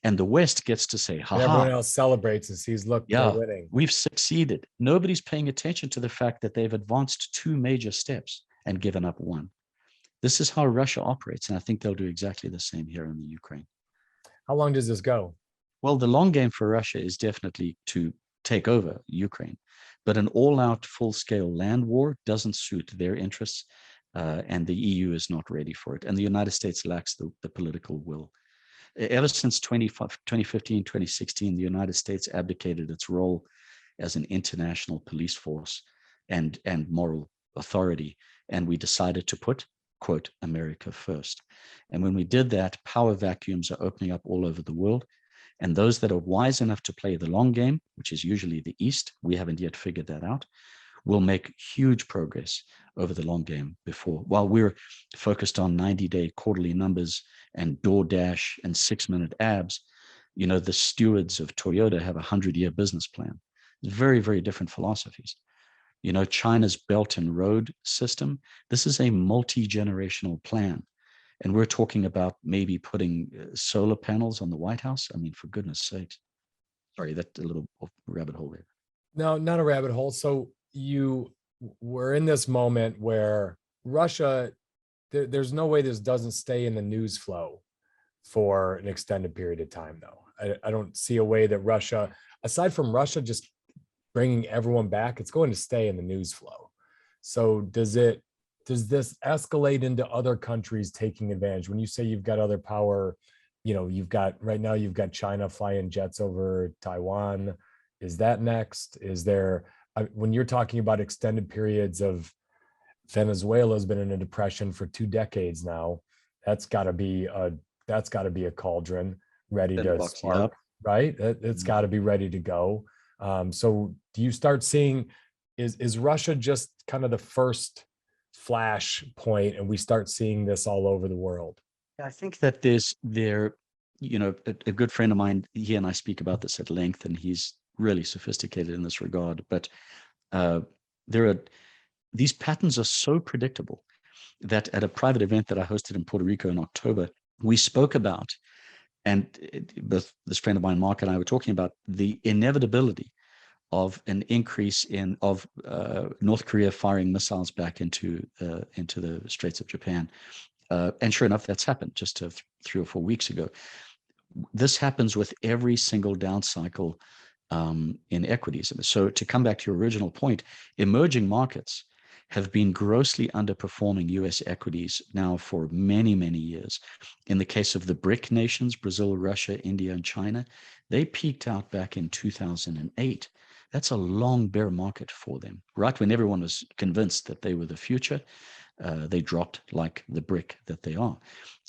And the West gets to say, ha ha. Everyone else celebrates and sees, look, yeah, they're winning. We've succeeded. Nobody's paying attention to the fact that they've advanced 2 major steps and given up 1. This is how Russia operates. And I think they'll do exactly the same here in the Ukraine. How long does this go? Well, the long game for Russia is definitely to take over Ukraine. But an all-out full-scale land war doesn't suit their interests. And the EU is not ready for it. And the United States lacks the political will. Ever since 2015, 2016, the United States abdicated its role as an international police force and moral authority. And we decided to put, quote, America first. And when we did that, power vacuums are opening up all over the world. And those that are wise enough to play the long game, which is usually the East, we haven't yet figured that out, will make huge progress over the long game before. While we're focused on 90-day quarterly numbers and DoorDash and 6-minute abs, you know, the stewards of Toyota have a 100-year business plan. Very, very different philosophies. You know, China's Belt and Road system, this is a multi-generational plan. And we're talking about maybe putting solar panels on the White House. I mean, for goodness sakes. Sorry, that's a little rabbit hole there. No, not a rabbit hole. So we're in this moment where Russia, there's no way this doesn't stay in the news flow for an extended period of time, though. I don't see a way that Russia, aside from Russia just bringing everyone back, it's going to stay in the news flow. So does this escalate into other countries taking advantage? When you say you've got other power, you know, right now you've got China flying jets over Taiwan. Is that next? Is there, when you're talking about extended periods of Venezuela's been in a depression for 2 decades now, that's got to be a cauldron ready to spark, right? It's got to be ready to go. So do you start seeing, is Russia just kind of the first flash point and we start seeing this all over the world? I think that a good friend of mine, he and I speak about this at length, and he's really sophisticated in this regard, but these patterns are so predictable that at a private event that I hosted in Puerto Rico in October, we spoke about, and both this friend of mine, Mark, and I were talking about the inevitability of an increase of North Korea firing missiles back into the Straits of Japan. And sure enough, that's happened just 3 or 4 weeks ago. This happens with every single down cycle in equities. So to come back to your original point, emerging markets have been grossly underperforming US equities now for many, many years. In the case of the BRIC nations, Brazil, Russia, India, and China, they peaked out back in 2008. That's a long bear market for them. Right when everyone was convinced that they were the future, they dropped like the brick that they are.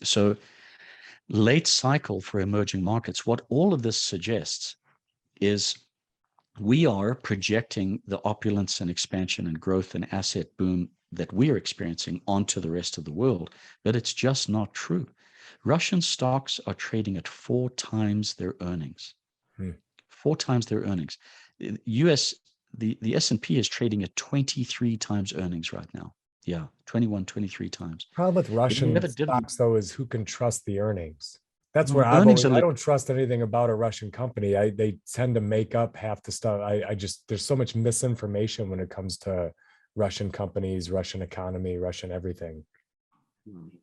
So late cycle for emerging markets, what all of this suggests is we are projecting the opulence and expansion and growth and asset boom that we are experiencing onto the rest of the world, but it's just not true. Russian stocks are trading at 4 times their earnings. 4 times their earnings. The S&P is trading at 23 times earnings right now. Yeah, 21, 23 times. Problem with Russian stocks, though, is who can trust the earnings. That's where I don't trust anything about a Russian company. They tend to make up half the stuff. There's so much misinformation when it comes to Russian companies, Russian economy, Russian everything.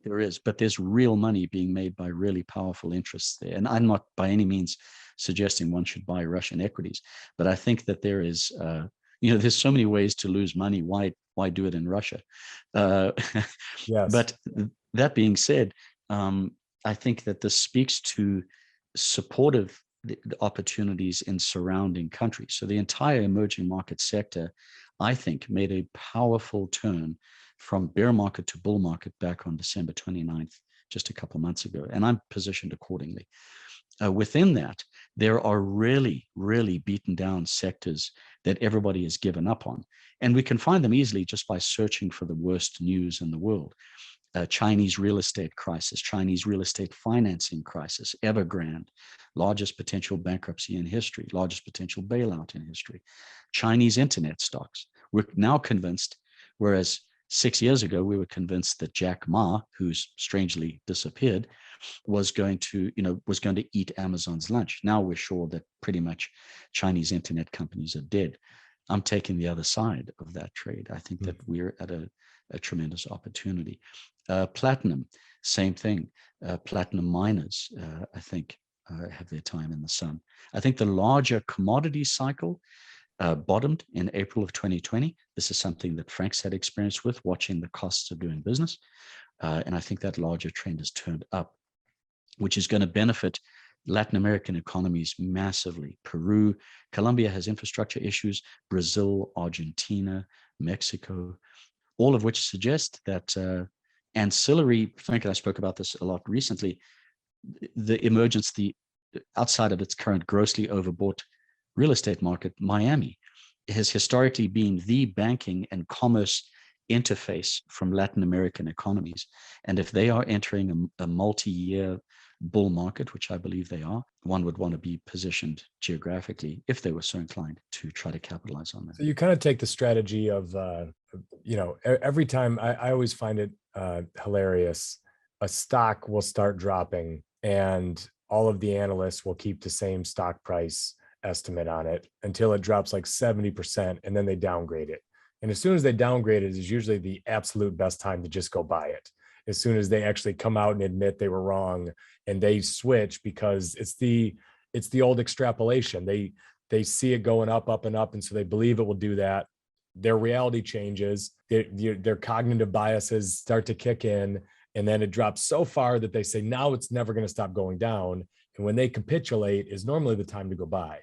There is, but there's real money being made by really powerful interests there. And I'm not by any means suggesting one should buy Russian equities, but I think that there is, there's so many ways to lose money. Why do it in Russia? Yes. But that being said, I think that this speaks to supportive opportunities in surrounding countries. So the entire emerging market sector, I think, made a powerful turn from bear market to bull market back on December 29th, just a couple of months ago, and I'm positioned accordingly. Within that, there are really, really beaten down sectors that everybody has given up on. And we can find them easily just by searching for the worst news in the world. Chinese real estate crisis, Chinese real estate financing crisis, Evergrande, largest potential bankruptcy in history, largest potential bailout in history. Chinese internet stocks. We're now convinced, whereas 6 years ago, we were convinced that Jack Ma, who's strangely disappeared, was going to eat Amazon's lunch. Now we're sure that pretty much Chinese internet companies are dead. I'm taking the other side of that trade. I think that we're at a tremendous opportunity. Platinum, same thing. Platinum miners, I think, have their time in the sun. I think the larger commodity cycle bottomed in April of 2020. This is something that Frank's had experience with, watching the costs of doing business. And I think that larger trend has turned up, which is going to benefit Latin American economies massively. Peru, Colombia has infrastructure issues, Brazil, Argentina, Mexico, all of which suggest that ancillary, Frank and I spoke about this a lot recently, the emergence, outside of its current grossly overbought real estate market, Miami has historically been the banking and commerce interface from Latin American economies. And if they are entering a multi-year bull market, which I believe they are, one would want to be positioned geographically, if they were so inclined, to try to capitalize on that. So you kind of take the strategy of, every time I always find it hilarious, a stock will start dropping and all of the analysts will keep the same stock price estimate on it until it drops like 70%, and then they downgrade it. And as soon as they downgrade it is usually the absolute best time to just go buy it. As soon as they actually come out and admit they were wrong and they switch, because it's the old extrapolation. They see it going up and up. And so they believe it will do that. Their reality changes, their cognitive biases start to kick in, and then it drops so far that they say, now it's never going to stop going down. And when they capitulate is normally the time to go buy.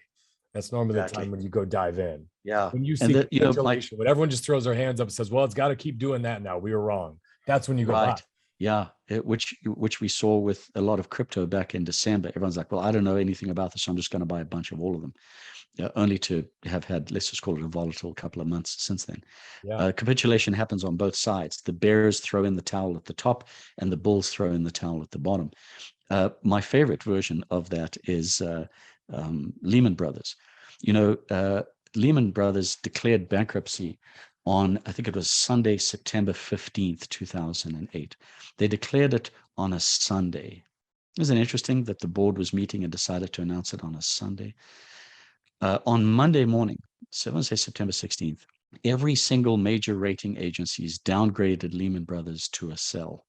That's normally the Exactly. time when you go dive in. Yeah. When you And see that, you know, like, capitulation, when everyone just throws their hands up and says, well, it's got to keep doing that now. We were wrong. That's when you go buy. right. Yeah. Which we saw with a lot of crypto back in December. Everyone's like, well, I don't know anything about this, so I'm just going to buy a bunch of all of them. Only to have had, let's just call it a volatile couple of months since then. Yeah. Capitulation happens on both sides. The bears throw in the towel at the top and the bulls throw in the towel at the bottom. My favorite version of that is Lehman Brothers. You know, Lehman Brothers declared bankruptcy on, I think it was Sunday, September 15th, 2008. They declared it on a Sunday. Isn't it interesting that the board was meeting and decided to announce it on a Sunday? On Monday morning, so I want to say September 16th, every single major rating agencies downgraded Lehman Brothers to a sell.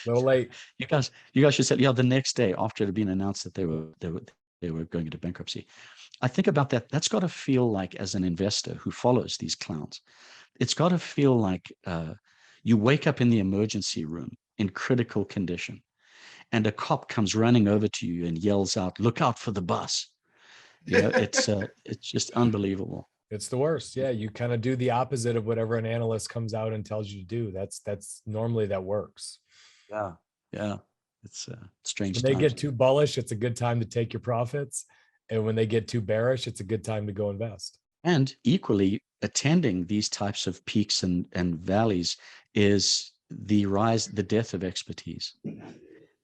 Little late. You guys should say, yeah, the next day after it had been announced that they were going into bankruptcy. I think about that. That's got to feel like, as an investor who follows these clowns, it's got to feel like you wake up in the emergency room in critical condition, and a cop comes running over to you and yells out, "Look out for the bus!" You know, it's just unbelievable. It's the worst. Yeah, you kind of do the opposite of whatever an analyst comes out and tells you to do. That's normally that works. Yeah, it's strange. When they times. get too bullish, it's a good time to take your profits, and when they get too bearish, it's a good time to go invest. And equally, attending these types of peaks and valleys is the death of expertise.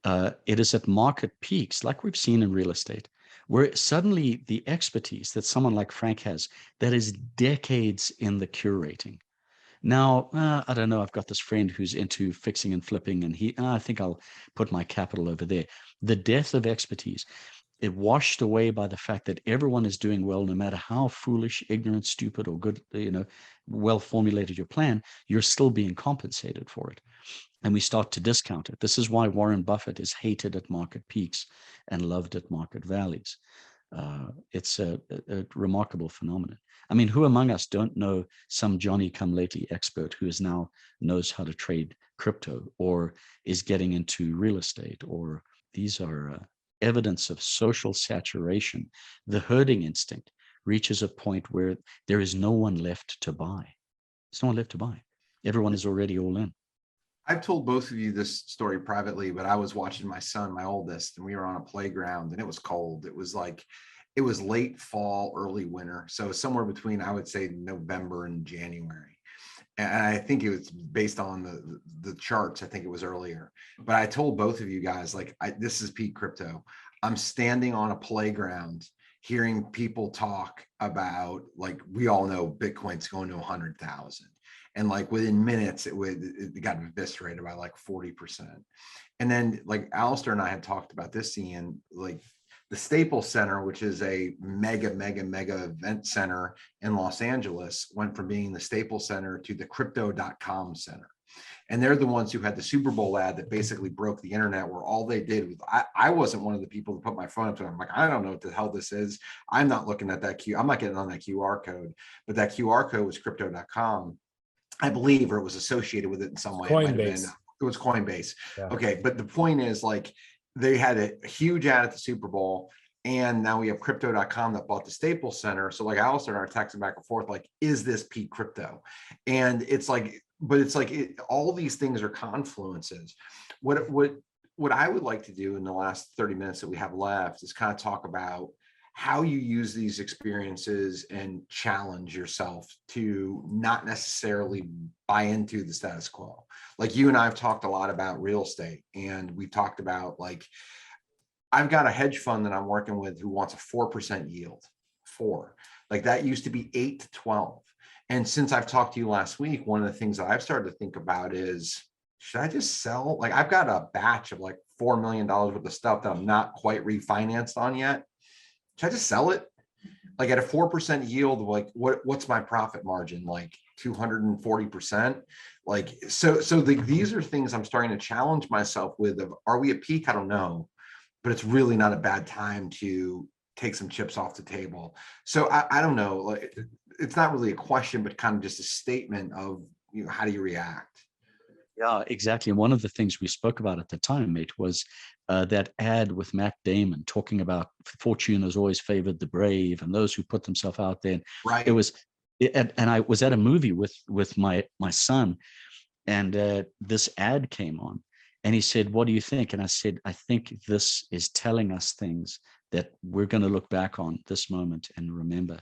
It is at market peaks, like we've seen in real estate, where suddenly the expertise that someone like Frank has, that is decades in the curating. Now, I don't know, I've got this friend who's into fixing and flipping, and I think I'll put my capital over there. The death of expertise, it washed away by the fact that everyone is doing well, no matter how foolish, ignorant, stupid, or good, well formulated your plan, you're still being compensated for it. And we start to discount it. This is why Warren Buffett is hated at market peaks and loved at market valleys. It's a remarkable phenomenon. I mean, who among us don't know some Johnny-come-lately expert who now knows how to trade crypto or is getting into real estate? Or these are evidence of social saturation. The herding instinct reaches a point where there is no one left to buy. There's no one left to buy. Everyone is already all in. I've told both of you this story privately, but I was watching my son, my oldest, and we were on a playground and it was cold. It was late fall, early winter. So somewhere between, I would say, November and January. And I think it was based on the charts. I think it was earlier, but I told both of you guys, like, this is peak crypto. I'm standing on a playground hearing people talk about, like, we all know Bitcoin's going to 100,000. And like within minutes, it got eviscerated by like 40%. And then, like, Alastair and I had talked about this, Ian, like the Staples Center, which is a mega event center in Los Angeles, went from being the Staples Center to the crypto.com center. And they're the ones who had the Super Bowl ad that basically broke the internet, where all they did was, I wasn't one of the people to put my phone up to them. I'm like, I don't know what the hell this is. I'm not looking at that I'm not getting on that QR code, but that QR code was crypto.com. I believe, or it was associated with it in some way. Coinbase. It was Coinbase. Yeah. Okay. But the point is, like, they had a huge ad at the Super Bowl, and now we have crypto.com that bought the Staples Center. So like Alastair and I are texting back and forth, like, is this peak crypto? And it's like, but it's like all these things are confluences. What I would like to do in the last 30 minutes that we have left is kind of talk about how you use these experiences and challenge yourself to not necessarily buy into the status quo. Like, you and I have talked a lot about real estate, and we talked about, like, I've got a hedge fund that I'm working with who wants a 4% yield. Like, that used to be 8 to 12. And since I've talked to you last week, one of the things that I've started to think about is, should I just sell? Like, I've got a batch of like $4 million worth of stuff that I'm not quite refinanced on yet. Should I just sell it? Like, at a 4% yield, like, what's my profit margin? Like 240%. Like, so these are things I'm starting to challenge myself with. Of, are we at peak? I don't know, but it's really not a bad time to take some chips off the table. So I don't know. Like, it's not really a question, but kind of just a statement of, how do you react? Yeah, exactly. And one of the things we spoke about at the time, mate, was that ad with Matt Damon talking about fortune has always favored the brave and those who put themselves out there. And Right. it was, and I was at a movie with my son, and this ad came on, and he said, "What do you think?" And I said, "I think this is telling us things that we're going to look back on this moment and remember."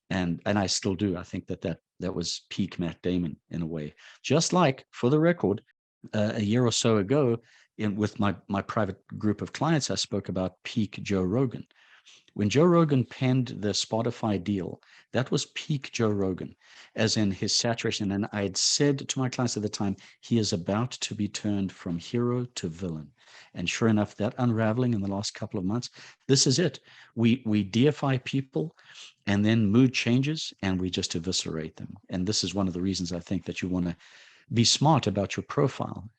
And I still do. I think that was peak Matt Damon in a way. Just like, for the record, a year or so ago, with my private group of clients, I spoke about peak Joe Rogan. When Joe Rogan penned the Spotify deal, that was peak Joe Rogan, as in his saturation. And I had said to my clients at the time, he is about to be turned from hero to villain. And sure enough, that unraveling in the last couple of months, this is it. We deify people, and then mood changes and we just eviscerate them. And this is one of the reasons I think that you want to be smart about your profile.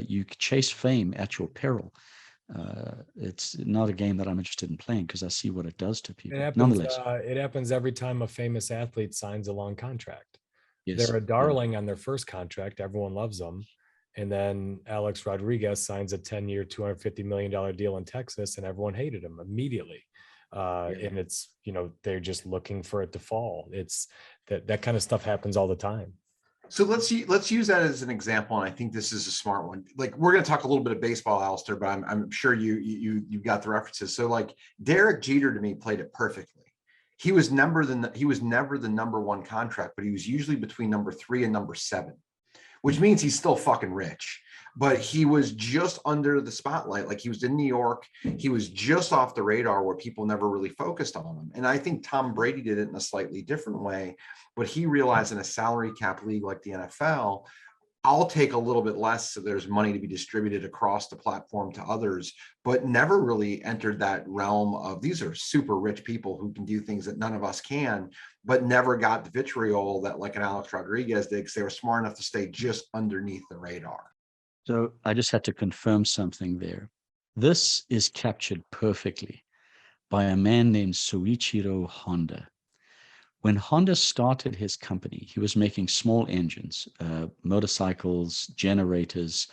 You chase fame at your peril. It's not a game that I'm interested in playing because I see what it does to people. Nonetheless, It happens every time a famous athlete signs a long contract. yes, They're a darling on their first contract. Everyone loves them. And then Alex Rodriguez signs a 10-year, $250 million deal in Texas, and everyone hated him immediately. And it's, they're just looking for it to fall. It's that kind of stuff happens all the time. So let's use that as an example, and I think this is a smart one. Like, we're going to talk a little bit of baseball, Alastair, but I'm sure you've got the references. So like Derek Jeter to me played it perfectly. He was never the number one contract, but he was usually between number 3 and number 7, which means he's still fucking rich. But he was just under the spotlight. Like, he was in New York. He was just off the radar where people never really focused on him. And I think Tom Brady did it in a slightly different way. But he realized in a salary cap league like the NFL, I'll take a little bit less so there's money to be distributed across the platform to others, but never really entered that realm of these are super rich people who can do things that none of us can, but never got the vitriol that like an Alex Rodriguez did because they were smart enough to stay just underneath the radar. So I just had to confirm something there. This is captured perfectly by a man named Soichiro Honda. When Honda started his company, he was making small engines, motorcycles, generators,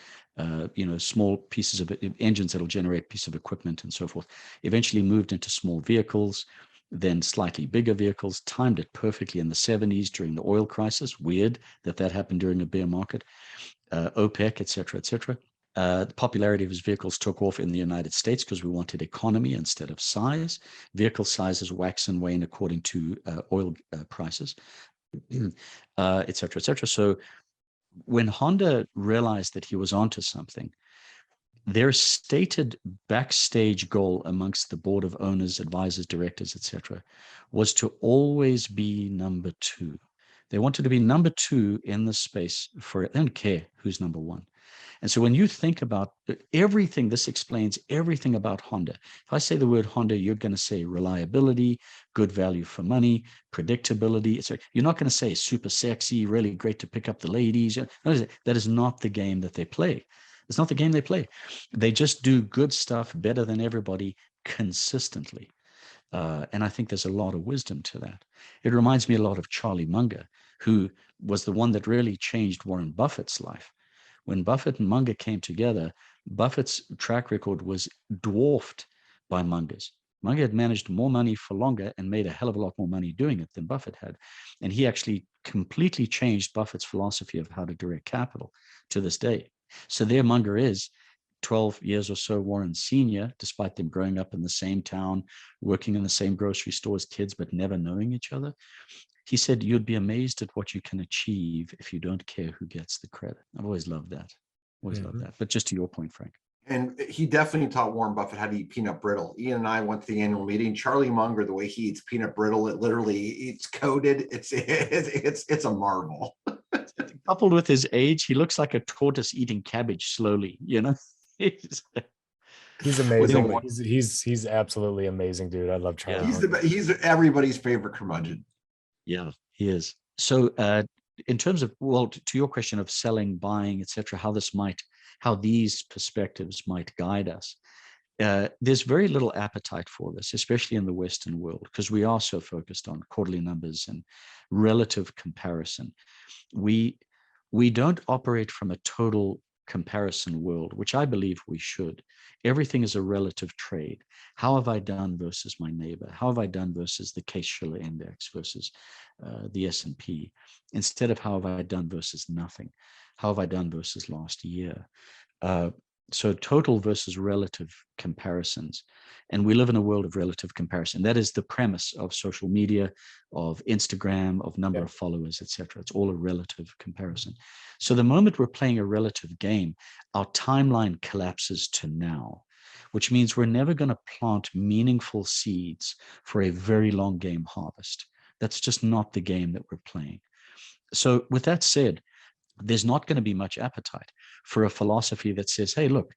small pieces of engines that'll generate pieces of equipment and so forth. Eventually moved into small vehicles, then slightly bigger vehicles, timed it perfectly in the 70s during the oil crisis. Weird that happened during a bear market, OPEC, et cetera, et cetera. The popularity of his vehicles took off in the United States because we wanted economy instead of size. Vehicle sizes wax and wane according to oil prices, et cetera, et cetera. So when Honda realized that he was onto something, their stated backstage goal amongst the board of owners, advisors, directors, et cetera, was to always be number 2. They wanted to be number 2 in the space for, they don't care who's number 1. And so when you think about everything, this explains everything about Honda. If I say the word Honda, you're going to say reliability, good value for money, predictability. You're not going to say super sexy, really great to pick up the ladies. That is not the game that they play. It's not the game they play. They just do good stuff better than everybody consistently. And I think there's a lot of wisdom to that. It reminds me a lot of Charlie Munger, who was the one that really changed Warren Buffett's life. When Buffett and Munger came together, Buffett's track record was dwarfed by Munger's. Munger had managed more money for longer and made a hell of a lot more money doing it than Buffett had. And he actually completely changed Buffett's philosophy of how to direct capital to this day. So there Munger is, 12 years or so Warren Sr., despite them growing up in the same town, working in the same grocery store as kids, but never knowing each other. He said, you'd be amazed at what you can achieve if you don't care who gets the credit. I've always loved that. Always loved that. But just to your point, Frank. And he definitely taught Warren Buffett how to eat peanut brittle. Ian and I went to the annual meeting. Charlie Munger, the way he eats peanut brittle, it's coated. It's a marvel. Coupled with his age, he looks like a tortoise eating cabbage slowly, He's amazing. He's absolutely amazing, dude. I love Charlie. He's everybody's favorite curmudgeon. Yeah, he is. So in terms of, to your question of selling, buying, et cetera, how these perspectives might guide us, there's very little appetite for this, especially in the Western world, because we are so focused on quarterly numbers and relative comparison. We we don't operate from a total comparison world, which I believe we should. Everything is a relative trade. How have I done versus my neighbor? How have I done versus the Case-Shiller index versus the S&P? Instead of how have I done versus nothing? How have I done versus last year? So total versus relative comparisons. And we live in a world of relative comparison. That is the premise of social media, of Instagram, of number of followers, etc. It's all a relative comparison. So the moment we're playing a relative game, our timeline collapses to now, which means we're never going to plant meaningful seeds for a very long game harvest. That's just not the game that we're playing. So with that said, there's not going to be much appetite for a philosophy that says, hey, look,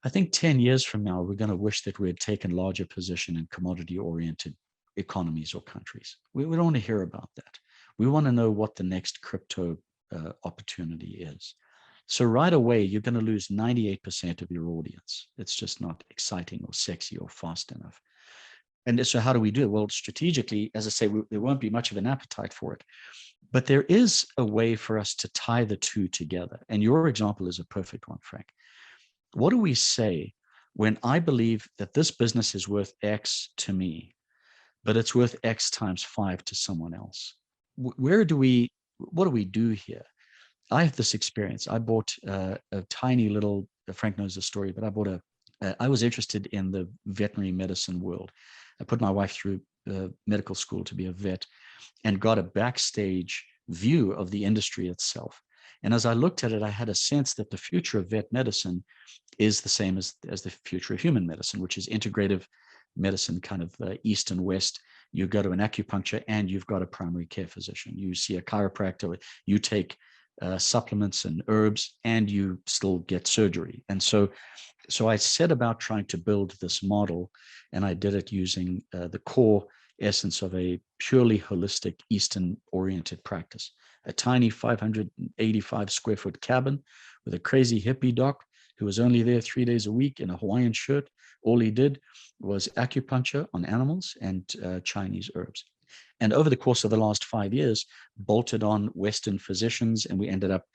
I think 10 years from now, we're going to wish that we had taken larger position in commodity-oriented economies or countries. We don't want to hear about that. We want to know what the next crypto opportunity is. So right away, you're going to lose 98% of your audience. It's just not exciting or sexy or fast enough. And so how do we do it? Well, strategically, as I say, there won't be much of an appetite for it. But there is a way for us to tie the two together. And your example is a perfect one, Frank. What do we say when I believe that this business is worth X to me, but it's worth X times 5 to someone else? What do we do here? I have this experience. I bought a tiny little, Frank knows the story, but I was interested in the veterinary medicine world. I put my wife through medical school to be a vet and got a backstage view of the industry itself. And as I looked at it, I had a sense that the future of vet medicine is the same as the future of human medicine, which is integrative medicine, kind of east and west. You go to an acupuncture and you've got a primary care physician. You see a chiropractor, you take supplements and herbs, and you still get surgery. And so I set about trying to build this model, and I did it using the core essence of a purely holistic Eastern-oriented practice. A tiny 585 square foot cabin with a crazy hippie doc who was only there 3 days a week in a Hawaiian shirt. All he did was acupuncture on animals and Chinese herbs. And over the course of the last 5 years, bolted on Western physicians, and we ended up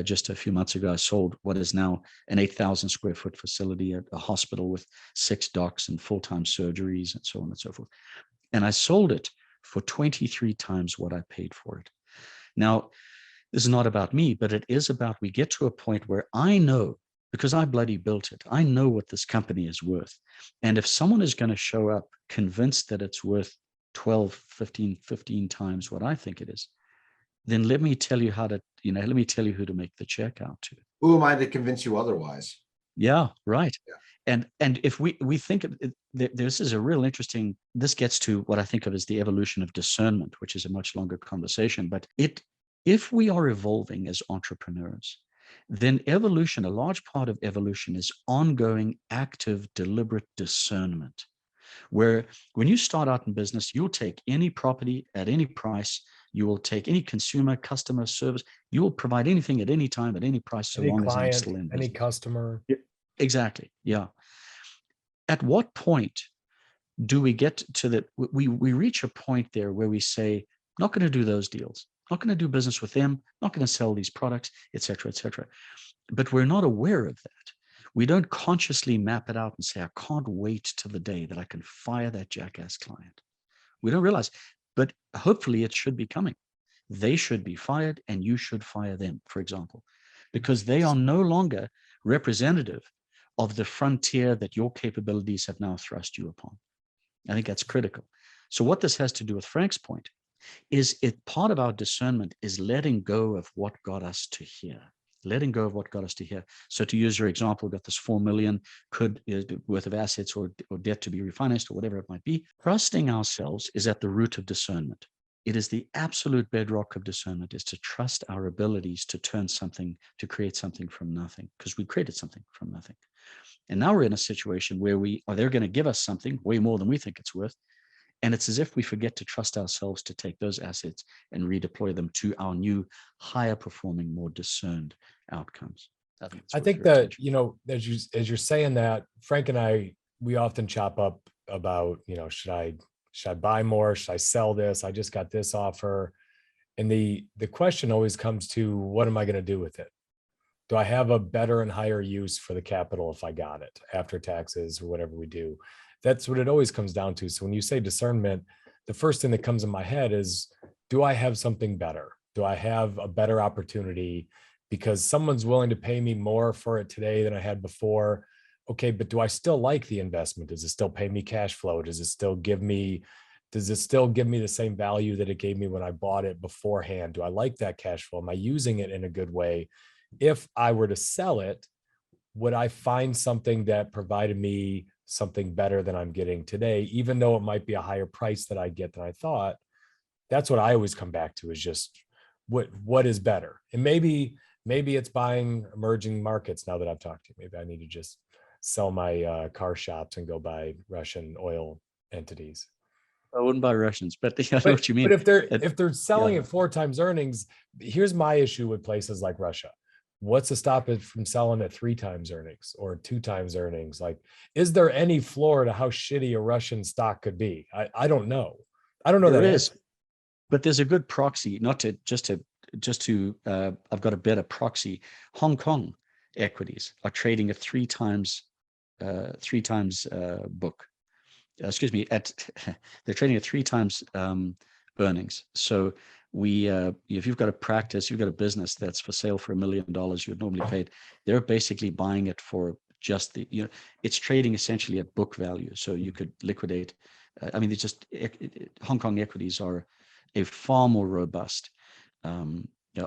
just a few months ago, I sold what is now an 8,000 square foot facility at a hospital with 6 docs and full-time surgeries and so on and so forth. And I sold it for 23 times what I paid for it. Now, this is not about me, but it is about, we get to a point where I know, because I bloody built it, I know what this company is worth. And if someone is going to show up convinced that it's worth 12, 15 times what I think it is, then let me tell you let me tell you who to make the check out to. Who am I to convince you otherwise? Yeah, right. Yeah. And if we think this is a real interesting, this gets to what I think of as the evolution of discernment, which is a much longer conversation. But if we are evolving as entrepreneurs, then evolution, a large part of evolution is ongoing, active, deliberate discernment, where when you start out in business, you'll take any property at any price. You will take any consumer, customer service. You will provide anything at any time, at any price, so long as I'm still in business. Any customer. Exactly. Yeah. At what point do we get to that? We reach a point there where we say, not going to do those deals, not going to do business with them, not going to sell these products, et cetera, et cetera. But we're not aware of that. We don't consciously map it out and say, I can't wait till the day that I can fire that jackass client. We don't realize, but hopefully it should be coming. They should be fired and you should fire them, for example, because they are no longer representative of the frontier that your capabilities have now thrust you upon. I think that's critical. So what this has to do with Frank's point is part of our discernment is letting go of what got us to here. Letting go of what got us to here. So to use your example, got this 4 million worth of assets or debt to be refinanced or whatever it might be. Trusting ourselves is at the root of discernment. It is the absolute bedrock of discernment, is to trust our abilities to turn something, to create something from nothing, because we created something from nothing. And now we're in a situation where they're going to give us something way more than we think it's worth. And it's as if we forget to trust ourselves to take those assets and redeploy them to our new, higher performing, more discerned outcomes. I think that, as you're saying that, Frank and I, we often chop up about, should I buy more? Should I sell this? I just got this offer. And the question always comes to, what am I going to do with it? Do I have a better and higher use for the capital if I got it after taxes or whatever we do? That's what it always comes down to. So when you say discernment, the first thing that comes in my head is, do I have something better? Do I have a better opportunity because someone's willing to pay me more for it today than I had before? Okay, but do I still like the investment? Does it still pay me cash flow? Does it still give me the same value that it gave me when I bought it beforehand? Do I like that cash flow? Am I using it in a good way? If I were to sell it, would I find something that provided me something better than I'm getting today, even though it might be a higher price that I get than I thought? That's what I always come back to, is just what is better. And maybe it's buying emerging markets. Now that I've talked to you, maybe I need to just sell my car shops and go buy Russian oil entities. I wouldn't buy Russians, but I know what you mean. But if they're selling at 4 times earnings, here's my issue with places like Russia. What's to stop it from selling at 3 times earnings or 2 times earnings? Like, is there any floor to how shitty a Russian stock could be? I don't know. I don't know. There that is, answer. but there's a good proxy. Not to just to I've got a better proxy. Hong Kong equities are trading at 3 times book. Excuse me, they're trading at 3 times earnings. So if you've got a practice, you've got a business that's for sale for $1 million, you'd normally paid. They're basically buying it for just it's trading essentially at book value. So you could liquidate. It's just Hong Kong equities are a far more robust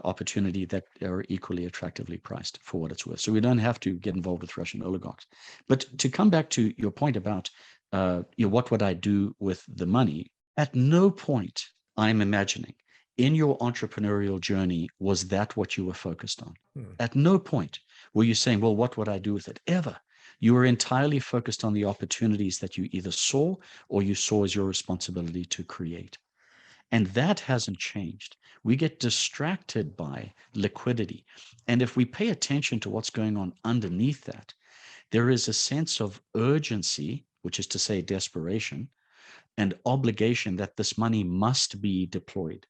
opportunity that are equally attractively priced for what it's worth. So we don't have to get involved with Russian oligarchs. But to come back to your point about what would I do with the money? At no point, I'm imagining, in your entrepreneurial journey, was that what you were focused on? At no point were you saying, well, what would I do with it? Ever. You were entirely focused on the opportunities that you either saw or you saw as your responsibility to create. And that hasn't changed. We get distracted by liquidity. And if we pay attention to what's going on underneath that, there is a sense of urgency, which is to say desperation, and obligation that this money must be deployed.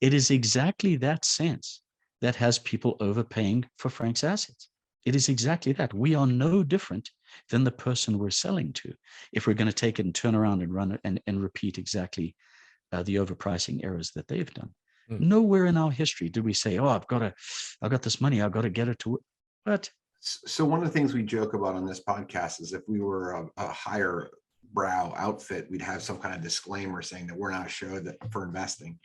It is exactly that sense that has people overpaying for Frank's assets. It is exactly that. We are no different than the person we're selling to if we're going to take it and turn around and run it and repeat exactly the overpricing errors that they've done. Nowhere in our history did we say, oh, I've got this money, I've got to get it to, but. So one of the things we joke about on this podcast is if we were a higher brow outfit, we'd have some kind of disclaimer saying that we're not a show for investing.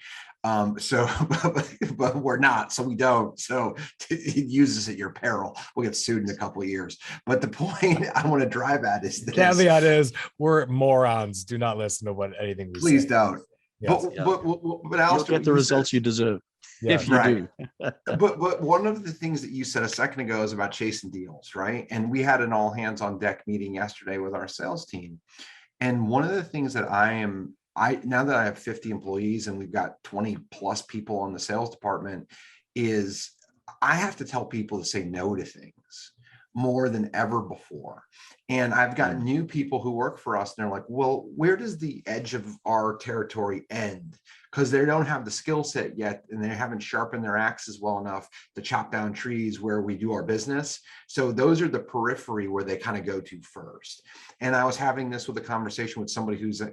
But we're not, so we don't. So use this at your peril. We'll get sued in a couple of years. But the point I want to drive at is this. Caveat is, we're morons. Do not listen to anything we say. Please don't. Yes. But Alastair, you'll get the results you deserve. Yes. If you do. but one of the things that you said a second ago is about chasing deals, right? And we had an all hands on deck meeting yesterday with our sales team. And one of the things that now that I have 50 employees and we've got 20 plus people on the sales department, is I have to tell people to say no to things more than ever before. And I've got new people who work for us and they're like, well, where does the edge of our territory end? Because they don't have the skill set yet and they haven't sharpened their axes well enough to chop down trees where we do our business. So those are the periphery where they kind of go to first. And I was having this with a conversation with somebody who's, a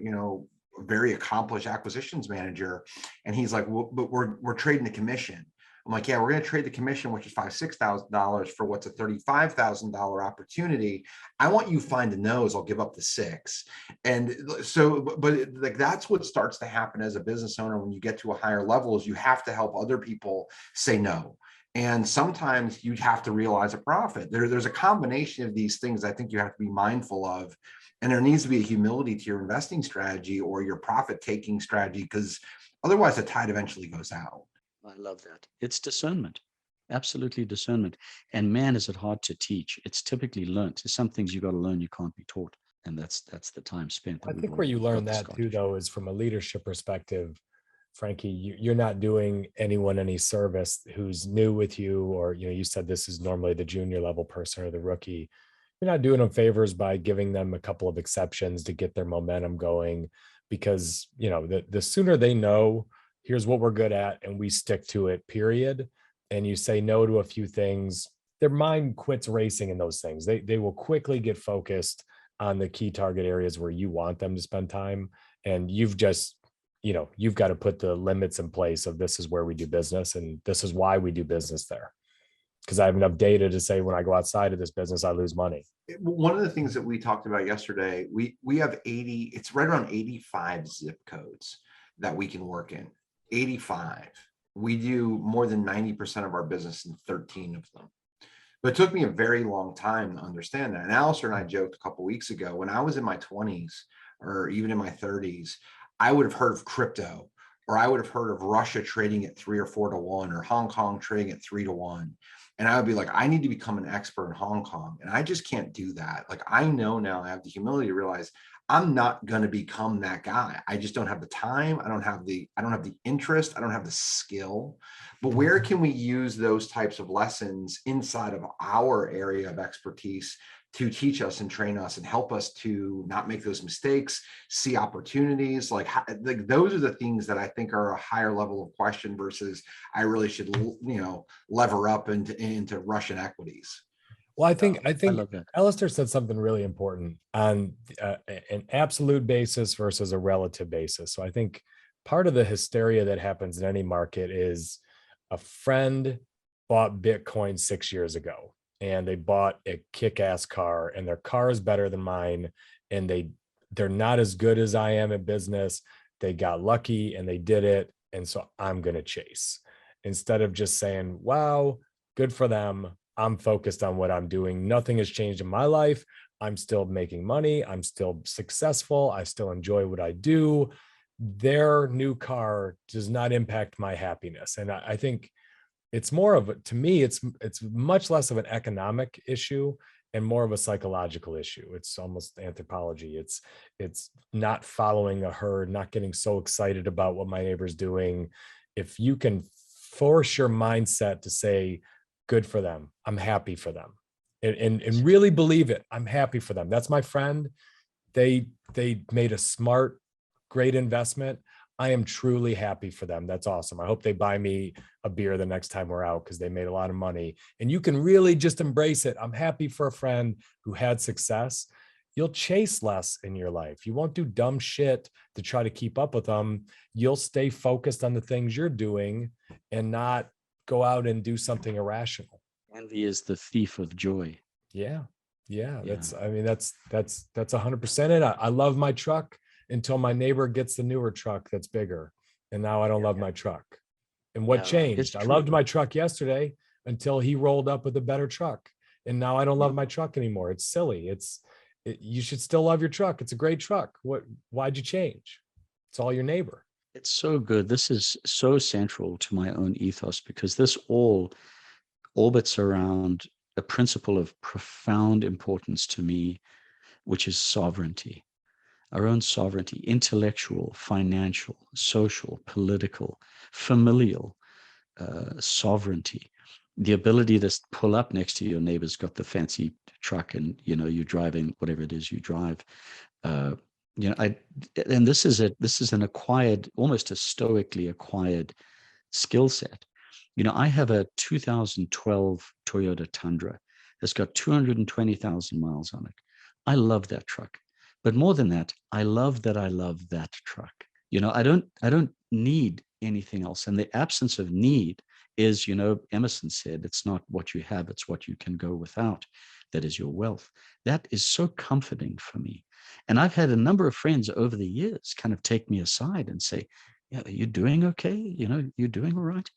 very accomplished acquisitions manager. And he's like, well, but we're trading the commission. I'm like, yeah, we're going to trade the commission, which is $5,000-$6,000 for what's a $35,000 opportunity. I want you to find the no's. I'll give up the 6. And so, but like, that's what starts to happen as a business owner. When you get to a higher level, is you have to help other people say no. And sometimes you have to realize a profit. There's a combination of these things I think you have to be mindful of. And there needs to be a humility to your investing strategy or your profit taking strategy, because otherwise the tide eventually goes out. I love that. It's discernment, absolutely discernment. And man, is it hard to teach. It's typically learned. There's some things you got to learn, you can't be taught. And that's the time spent. I think where you learn that too, though, is from a leadership perspective. Frankie, you're not doing anyone any service who's new with you, or, you said this is normally the junior level person or the rookie. You're not doing them favors by giving them a couple of exceptions to get their momentum going, because, the sooner they know here's what we're good at, and we stick to it, period. And you say no to a few things, their mind quits racing in those things. They will quickly get focused on the key target areas where you want them to spend time. And you've just, you've got to put the limits in place of this is where we do business and this is why we do business there. Because I have enough data to say when I go outside of this business, I lose money. One of the things that we talked about yesterday, we have 80, it's right around 85 zip codes that we can work in. 85. We do more than 90% of our business in 13 of them. But it took me a very long time to understand that. And Alastair and I joked a couple of weeks ago, when I was in my 20s or even in my 30s, I would have heard of crypto, or I would have heard of Russia trading at 3 or 4 to 1, or Hong Kong trading at 3 to 1. And I would be like, I need to become an expert in Hong Kong. And I just can't do that. Like, I know now, I have the humility to realize I'm not going to become that guy. I just don't have the time. I don't have the interest. I don't have the skill. But where can we use those types of lessons inside of our area of expertise to teach us and train us and help us to not make those mistakes, see opportunities? Like those are the things that I think are a higher level of question versus I really should, lever up into Russian equities. Well, I think love that. Alastair said something really important on an absolute basis versus a relative basis. So I think part of the hysteria that happens in any market is a friend bought Bitcoin 6 years ago and they bought a kick-ass car, and their car is better than mine, and they're not as good as I am at business. They got lucky and they did it, and so I'm going to chase. Instead of just saying, wow, good for them, I'm focused on what I'm doing. Nothing has changed in my life. I'm still making money. I'm still successful. I still enjoy what I do. Their new car does not impact my happiness. And I think it's more of, to me, it's much less of an economic issue and more of a psychological issue. It's almost anthropology. It's not following a herd, not getting so excited about what my neighbor's doing. If you can force your mindset to say, good for them, I'm happy for them, and really believe it, I'm happy for them. That's my friend. They made a smart, great investment. I am truly happy for them. That's awesome. I hope they buy me a beer the next time we're out because they made a lot of money. And you can really just embrace it. I'm happy for a friend who had success. You'll chase less in your life. You won't do dumb shit to try to keep up with them. You'll stay focused on the things you're doing and not go out and do something irrational. Envy is the thief of joy. Yeah. That's 100% it. I love my truck until my neighbor gets the newer truck that's bigger. And now I don't love my truck. And what changed? I loved my truck yesterday until he rolled up with a better truck. And now I don't love my truck anymore. It's silly. You should still love your truck. It's a great truck. Why'd you change? It's all your neighbor. It's so good. This is so central to my own ethos because this all orbits around a principle of profound importance to me, which is sovereignty. Our own sovereignty, intellectual, financial, social, political, familial sovereignty. The ability to pull up next to your neighbor's got the fancy truck and, you're driving whatever it is you drive. And this is an acquired, almost a stoically acquired skill set. I have a 2012 Toyota Tundra that's got 220,000 miles on it. I love that truck. But more than that, I love that truck. I don't need anything else. And the absence of need is, Emerson said, it's not what you have, it's what you can go without. That is your wealth. That is so comforting for me. And I've had a number of friends over the years kind of take me aside and say, yeah, are you doing okay? You're doing all right.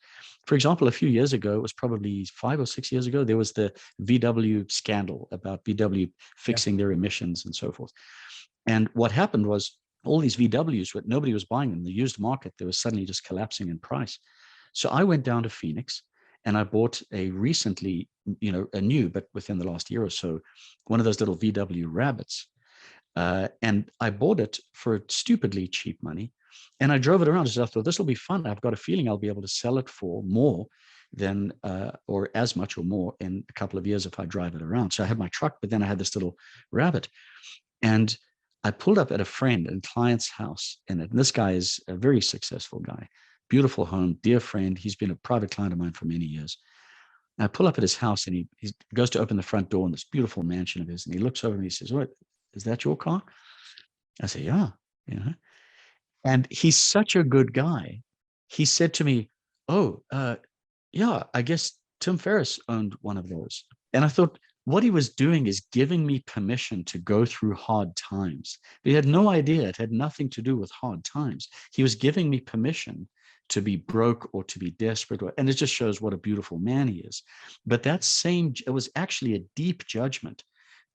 For example, a few years ago, it was probably 5 or 6 years ago, there was the VW scandal about VW fixing their emissions and so forth. And what happened was all these VWs, nobody was buying them. The used market, they were suddenly just collapsing in price. So I went down to Phoenix and I bought a recently, a new, but within the last year or so, one of those little VW Rabbits. And I bought it for stupidly cheap money. And I drove it around. So I thought, this will be fun. I've got a feeling I'll be able to sell it for more than, or as much or more in a couple of years if I drive it around. So I had my truck, but then I had this little Rabbit. And I pulled up at a friend and client's house. And this guy is a very successful guy, beautiful home, dear friend. He's been a private client of mine for many years. And I pull up at his house, and he goes to open the front door in this beautiful mansion of his, and he looks over and he says, "What, is that your car?" I say, "Yeah." And he's such a good guy. He said to me, "Oh, yeah, I guess Tim Ferriss owned one of those." And I thought, what he was doing is giving me permission to go through hard times. But he had no idea it had nothing to do with hard times. He was giving me permission to be broke or to be desperate. And it just shows what a beautiful man he is. But it was actually a deep judgment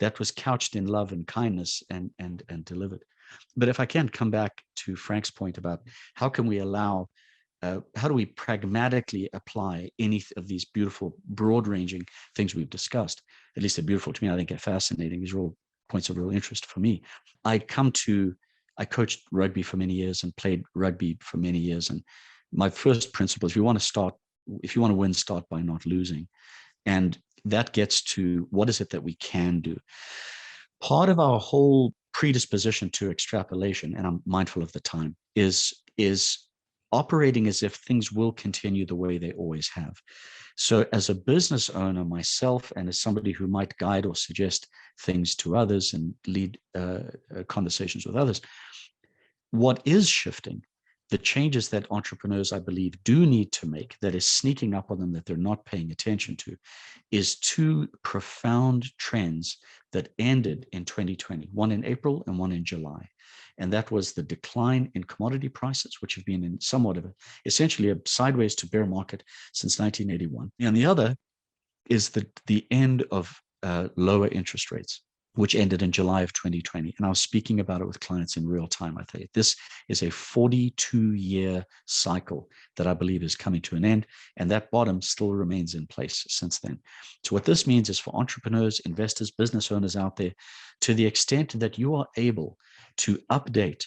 that was couched in love and kindness and delivered. But if I can come back to Frank's point about how can we how do we pragmatically apply any of these beautiful, broad-ranging things we've discussed? At least they're beautiful to me. I think they're fascinating. These are all points of real interest for me. I coached rugby for many years and played rugby for many years. And my first principle is if you want to win, start by not losing. And that gets to what is it that we can do? Part of our whole predisposition to extrapolation, and I'm mindful of the time, is operating as if things will continue the way they always have. So as a business owner myself, and as somebody who might guide or suggest things to others and lead conversations with others, what is shifting, the changes that entrepreneurs, I believe, do need to make, that is sneaking up on them that they're not paying attention to, is two profound trends that ended in 2020, one in April and one in July. And that was the decline in commodity prices, which have been in somewhat of essentially a sideways to bear market since 1981. And the other is the end of lower interest rates, which ended in July of 2020. And I was speaking about it with clients in real time. I tell you, this is a 42-year cycle that I believe is coming to an end. And that bottom still remains in place since then. So what this means is for entrepreneurs, investors, business owners out there, to the extent that you are able to update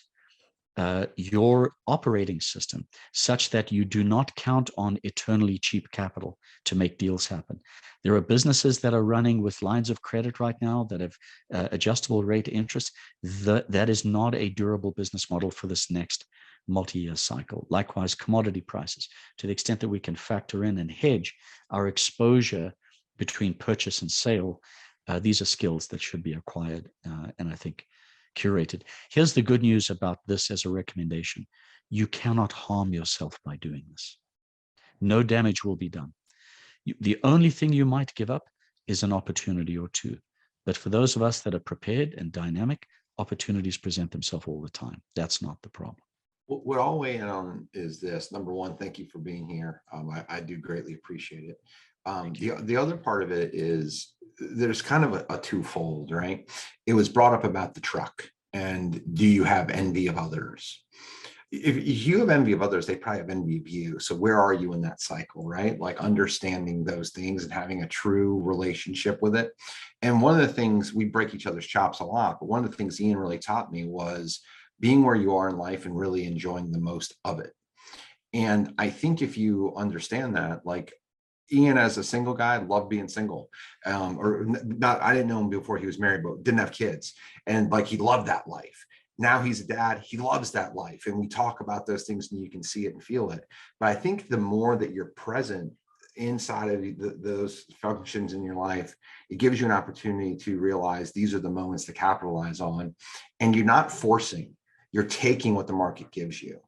your operating system such that you do not count on eternally cheap capital to make deals happen. There are businesses that are running with lines of credit right now that have adjustable rate interest. That is not a durable business model for this next multi-year cycle. Likewise, commodity prices, to the extent that we can factor in and hedge our exposure between purchase and sale, these are skills that should be acquired and I think curated. Here's the good news about this as a recommendation. You cannot harm yourself by doing this. No damage will be done. The only thing you might give up is an opportunity or two. But for those of us that are prepared and dynamic, opportunities present themselves all the time. That's not the problem. What I'll weigh in on is this. Number one, thank you for being here. I do greatly appreciate it. The other part of it is there's kind of a twofold, right? It was brought up about the truck, and do you have envy of others? If you have envy of others, they probably have envy of you. So where are you in that cycle, right? Like understanding those things and having a true relationship with it. And one of the things, we break each other's chops a lot, but one of the things Ian really taught me was being where you are in life and really enjoying the most of it. And I think if you understand that, like Ian as a single guy, loved being single, or not, I didn't know him before he was married, but didn't have kids. And like, he loved that life. Now he's a dad, he loves that life. And we talk about those things and you can see it and feel it. But I think the more that you're present inside of those functions in your life, it gives you an opportunity to realize these are the moments to capitalize on. And you're not forcing, you're taking what the market gives you.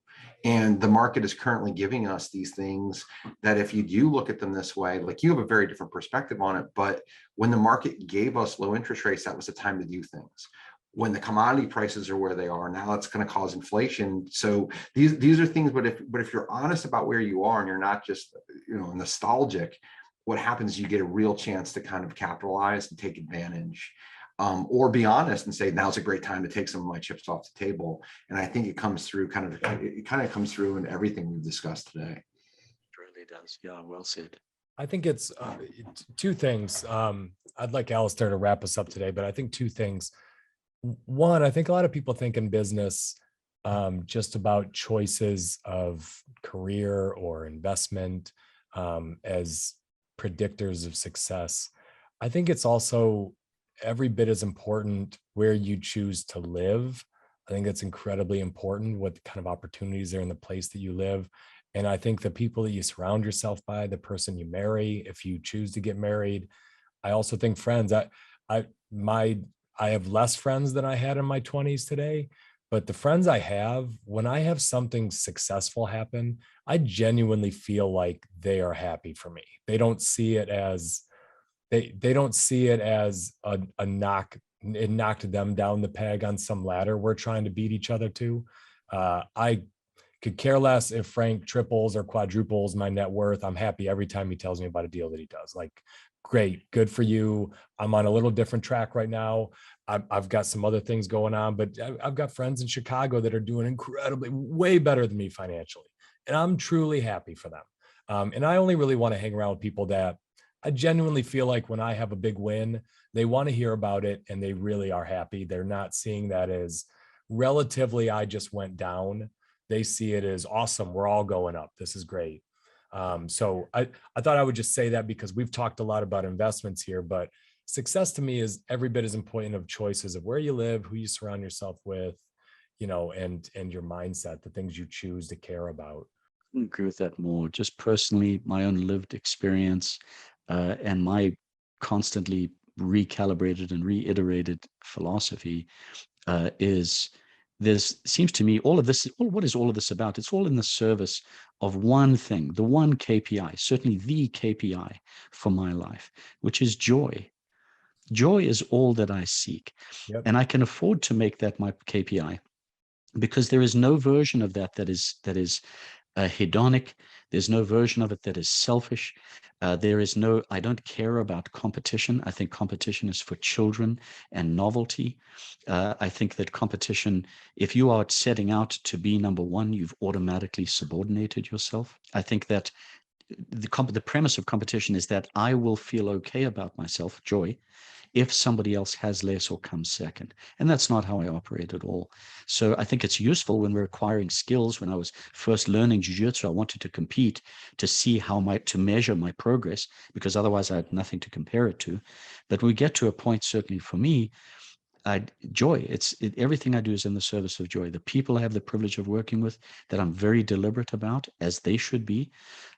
And the market is currently giving us these things that if you do look at them this way, like you have a very different perspective on it. But when the market gave us low interest rates, that was the time to do things. When the commodity prices are where they are now, it's going to cause inflation. So these are things, but if you're honest about where you are and you're not just, nostalgic, what happens is you get a real chance to kind of capitalize and take advantage. Or be honest and say, now's a great time to take some of my chips off the table. And I think it comes through it kind of comes through in everything we've discussed today. It really does. Yeah, well said. I think it's two things. I'd like Alastair to wrap us up today, but I think two things. One, I think a lot of people think in business just about choices of career or investment as predictors of success. I think it's also every bit as important where you choose to live. I think it's incredibly important what kind of opportunities are in the place that you live. And I think the people that you surround yourself by, the person you marry, if you choose to get married, I also think friends. I have less friends than I had in my 20s today, but the friends I have, when I have something successful happen, I genuinely feel like they are happy for me. They don't see it as they don't see it as a knock. It knocked them down the peg on some ladder we're trying to beat each other to. I could care less if Frank triples or quadruples my net worth. I'm happy every time he tells me about a deal that he does. Like, great, good for you. I'm on a little different track right now. I've got some other things going on, but I've got friends in Chicago that are doing incredibly, way better than me financially. And I'm truly happy for them. And I only really want to hang around with people that I genuinely feel like when I have a big win, they want to hear about it and they really are happy. They're not seeing that as relatively, I just went down. They see it as awesome. We're all going up. This is great. So I thought I would just say that because we've talked a lot about investments here, but success to me is every bit as important of choices of where you live, who you surround yourself with, and your mindset, the things you choose to care about. I agree with that more. Just personally, my own lived experience and my constantly recalibrated and reiterated philosophy is seems to me all of this, what is all of this about? It's all in the service of one thing, the one KPI, certainly the KPI for my life, which is joy. Joy is all that I seek. Yep. And I can afford to make that my KPI because there is no version of that is hedonic. There's no version of it that is selfish. I don't care about competition. I think competition is for children and novelty. I think that competition, if you are setting out to be number one, you've automatically subordinated yourself. I think that the premise of competition is that I will feel okay about myself, joy, if somebody else has less or comes second. And that's not how I operate at all. So I think it's useful when we're acquiring skills. When I was first learning jiu-jitsu, I wanted to compete to see to measure my progress, because otherwise I had nothing to compare it to. But we get to a point, certainly for me, joy. Everything I do is in the service of joy. The people I have the privilege of working with that I'm very deliberate about, as they should be,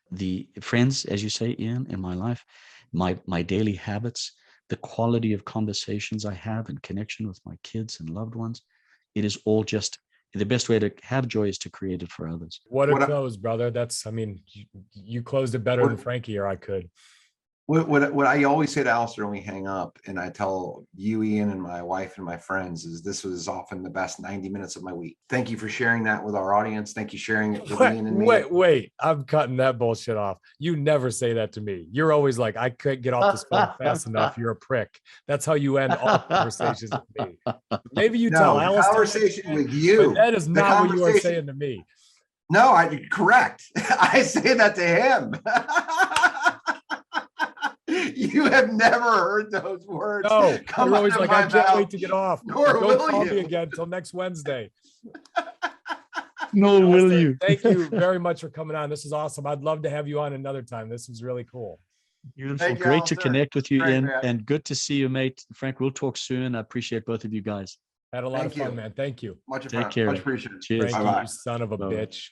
the friends, as you say, Ian, in my life, my daily habits, the quality of conversations I have in connection with my kids and loved ones, it is all just the best way to have joy is to create it for others. What a close, brother. You closed it better than Frankie or I could. What I always say to Alastair when we hang up, and I tell you, Ian, and my wife and my friends, is this was often the best 90 minutes of my week. Thank you for sharing that with our audience. Thank you for sharing it with Ian and me. Wait, I'm cutting that bullshit off. You never say that to me. You're always like, I couldn't get off this phone fast enough. You're a prick. That's how you end all conversations with me. Maybe you tell Alastair. Conversation with you. That is not what you are saying to me. No, correct. I say that to him. You have never heard those words. No, you're always like, I can't wait to get off. Nor don't call me again until next Wednesday. Nor will you. Thank you very much for coming on. This is awesome. I'd love to have you on another time. This is really cool. Beautiful. Great to connect with you, Ian, and good to see you, mate. Frank, we'll talk soon. I appreciate both of you guys. Had a lot of fun, man. Thank you. Take care. Much appreciated. Cheers. Frankie, you son of a bitch.